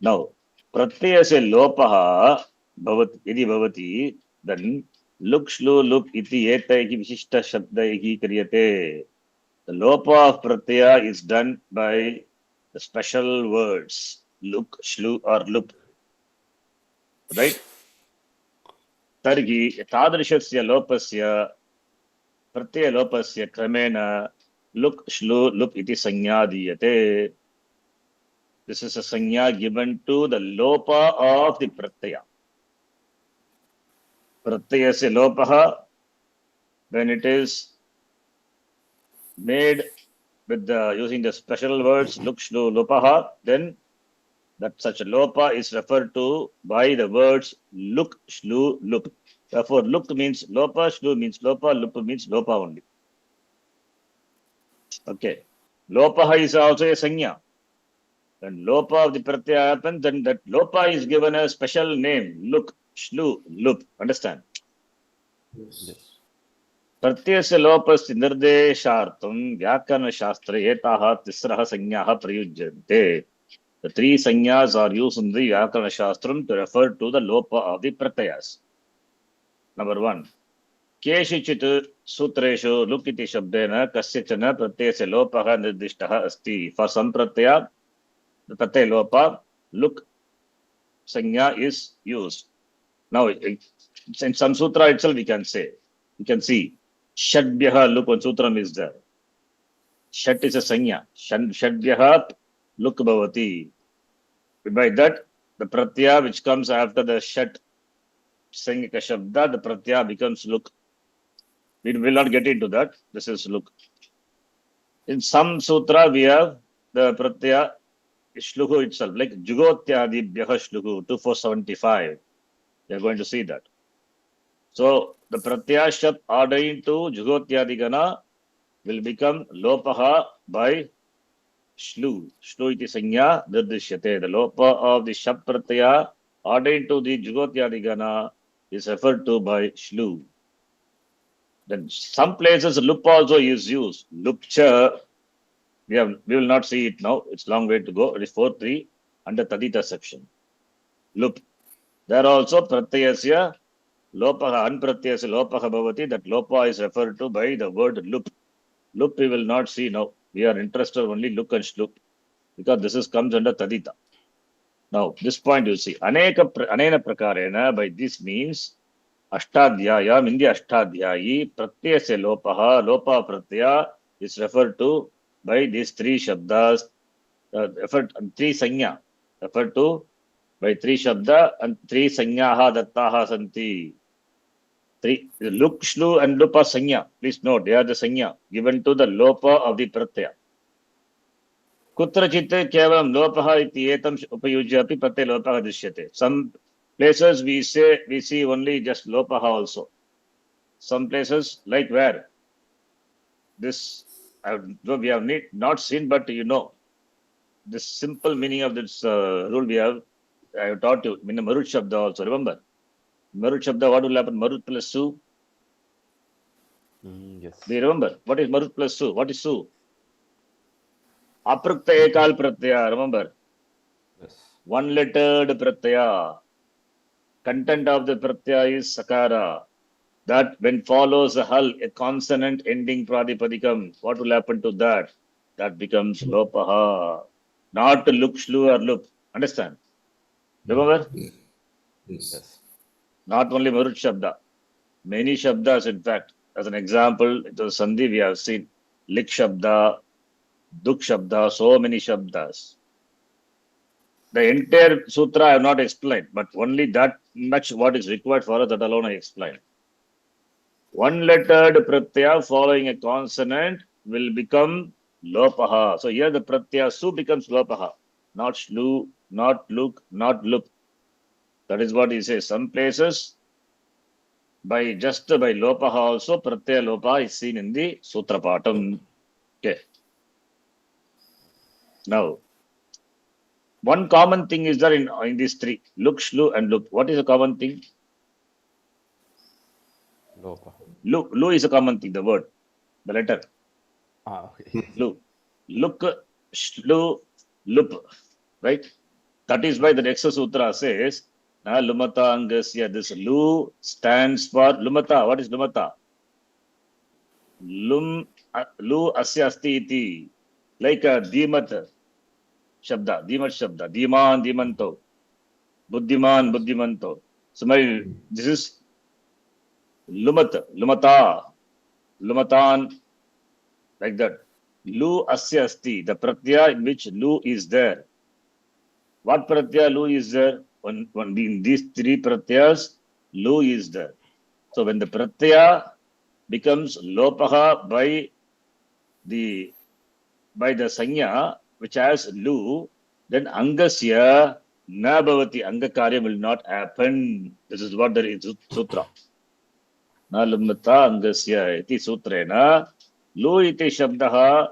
Now, pratyasya lopaha bhavati, yadi bhavati, then luk shlu luk iti etaihi vishishta shabdaihi kriyate. The lopa of pratyaya is done by the special words luk, shlu or lup, right? Targi tadrishasya lopasya pratyaya lopasya kramena luk, shlu, lup iti sanyadiyate. This is a sanya given to the lopa of the pratyaya. Pratyasya lopaha, when it is made with the using the special words luk, shlu, lopaha, then that such a lopa is referred to by the words luk, shlu, lup. Therefore, luk means lopa, shlu means lopa, lup means lopa only. Okay. Lopaha is also a sanya. When lopa of the pratyaya happens, then that lopa is given a special name, luk, shlu, lup. Understand? Yes. Yes. प्रत्ययस्य लोपस्य निर्देशार्थं व्याकरणशास्त्रे एताः तिस्रः संज्ञाः प्रयुज्यन्ते. The three sanyas are used in the Vyakarana Shastram to refer to the lopa of the pratyayas. Number one, केषुचित् सूत्रेषु लुक् इति शब्देन कस्यचन प्रत्ययस्य लोपः निर्दिष्टः अस्ति. For some pratyaya, the pratyaya lopa, luk sanya is used. Now, in some sutra itself, we can say, you can see, Shadbhyaha luk, one sutram is there. Shat is a sanya. Shadbhyaha luk bhavati. By that, the pratyaya which comes after the shat sangika shabda, the pratyaya becomes luk. We will not get into that. This is luk. In some sutra, we have the pratyaya shluhu itself, like jugotyadibhyaha shluhu, 2475. We are going to see that. So, the pratyaya shab ordering to jugotyadigana will become lopaha by shlu. Shlu iti sanya nirdishyate. The lopa of the shab pratyaya ordering to the jugotyadigana is referred to by shlu. Then some places lup also is used. Lupcha, we will not see it now. It's long way to go. It is 4.3 under Tadita section. Lup. There also pratyasya lopaha, anpratyasya lopaha bhavati. That lopa is referred to by the word lup. Lup we will not see now. We are interested only luk and shlup because this is comes under Tadita. Now, this point you see. Anena prakarena, by this means Ashtadhyaya, in the Ashtadhyayi, Pratyasya lopaha, lopa pratyaya is referred to by these three shabdas, three sanya, referred to by three shabda and three sanyaha dattaha santi. Three, luk, shlu and lupa sanya. Please note, they are the sanya given to the lopa of the pratyaya. कुत्रचित् केवलं लोपः इति एतं उपयुज्य अपि प्रत्ययलोपः दृश्यते. Some places we see only just lopaha also. Some places like where this we have not seen, but you know the simple meaning of this rule I have taught you in the Marut Shabda also. Remember, Marut Shabda, what will happen? Marut plus Su. Yes. Do you remember? What is Marut plus Su? What is Su? Aprukta ekal pratyaya. Remember? Yes. One lettered pratyaya. Content of the pratyaya is sakara. That when follows a hull, a consonant ending pradipadikam, what will happen to that? That becomes lopaha. Not look, shlu, or look. Understand? Remember? Yes. Yes. Not only Marut Shabda. Many Shabdas, in fact. As an example, it was Sandhi we have seen. Lik Shabda, Duk Shabda, so many Shabdas. The entire sutra I have not explained, but only that much what is required for us, that alone I explained. One lettered pratyaya following a consonant will become lopaha. So here the pratyaya su becomes lopaha, not shlu, not look, not look. That is what he says. Some places by lopaha also pratyaya lopa is seen in the sutra patam. Okay. Now, one common thing is there in these three, look, shlu, and look. What is a common thing? Lopa. Lu is a common thing, the word, the letter. Okay. Lu. Look, shlu, lup. Right? That is why the Nexa Sutra says, Na lumata angasya. This lu stands for lumata. What is lumata? Lu asya asti iti. Like a dimat shabda, diman, dimanto, buddhiman, buddhimanto. So this is lumata, lumatan, like that. Lu asya asti, the pratyaya in which lu is there. What pratyaya lu is there? In these three pratyas, lu is there. So when the pratyaya becomes lopaha by the sanya which has lu, then angasya na bhavati, angakaryam will not happen. This is what there is sutra. Na lumata angasya iti sutrena lu iti shabdaha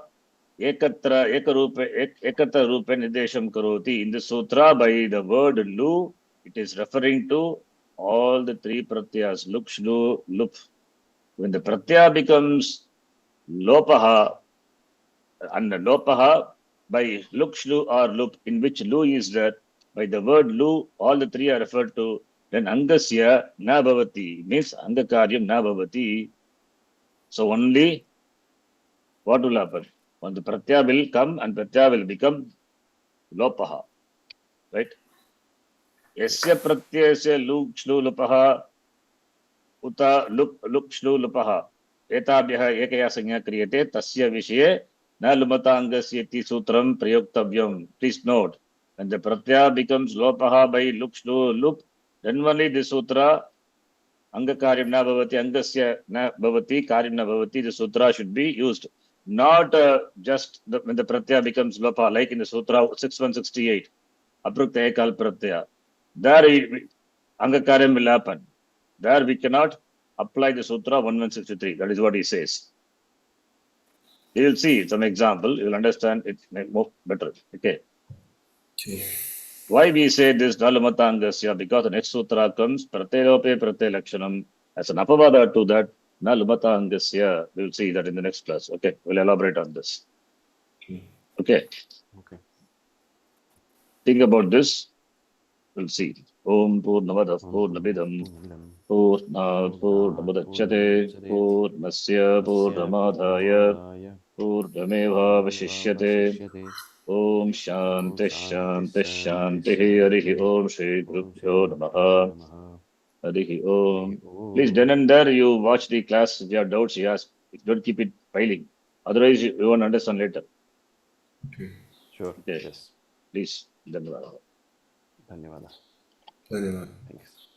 ekatra rupe nidesham karoti. In the sutra, by the word lu, it is referring to all the three pratyas, luk, shlu, lup. When the pratyaya becomes lopaha, and lopaha by luk, shlu, or lup, in which lu is there, by the word lu, all the three are referred to, then angasya na bhavati, means angakaryam na bhavati. So only what will happen? When the pratyaya will come and pratyaya will become lopaha, right? Yasya pratyayasya luk shlu lupaha uta luk shlu lupaha etabhyah ekaya sanya kriyate tasya vishaye na lumata angasya iti sutram prayuktavyam. Please note, when the pratyaya becomes lopaha by luk shlu lup, then only the sutra angakaryam na bhavati, angasya na bhavati, karyam na bhavati, the sutra should be used. Not just when the pratyaya becomes lopa, like in the sutra 6168, aprukta ekal pratyaya. There angakaryam will happen. There we cannot apply the sutra 1163. That is what he says. You will see some example. You will understand it more better. Okay. Okay. Why we say this Nalumatangasya? Because the next sutra comes Pratelope Prate Lakshanam as an apavada to that Nalumatangasya. We will see that in the next class. Okay, we'll elaborate on this. Okay, Okay. think about this. We'll see. Om Purnamadav Purnamidam Purnat Purnamudachyate Purnasya Purnamadhaya Purnameva Vashishyate Om Shanti Shanti Shanti Harihi Om Shri Gurubhyo Namaha Harihi Om. Please, then and there, you watch the class. If you have doubts, you ask. Don't keep it piling. Otherwise, you won't understand later. Sure. Okay. Yes. Please. Dhanyavad. Dhanyawada. Dhanyavad. Thanks.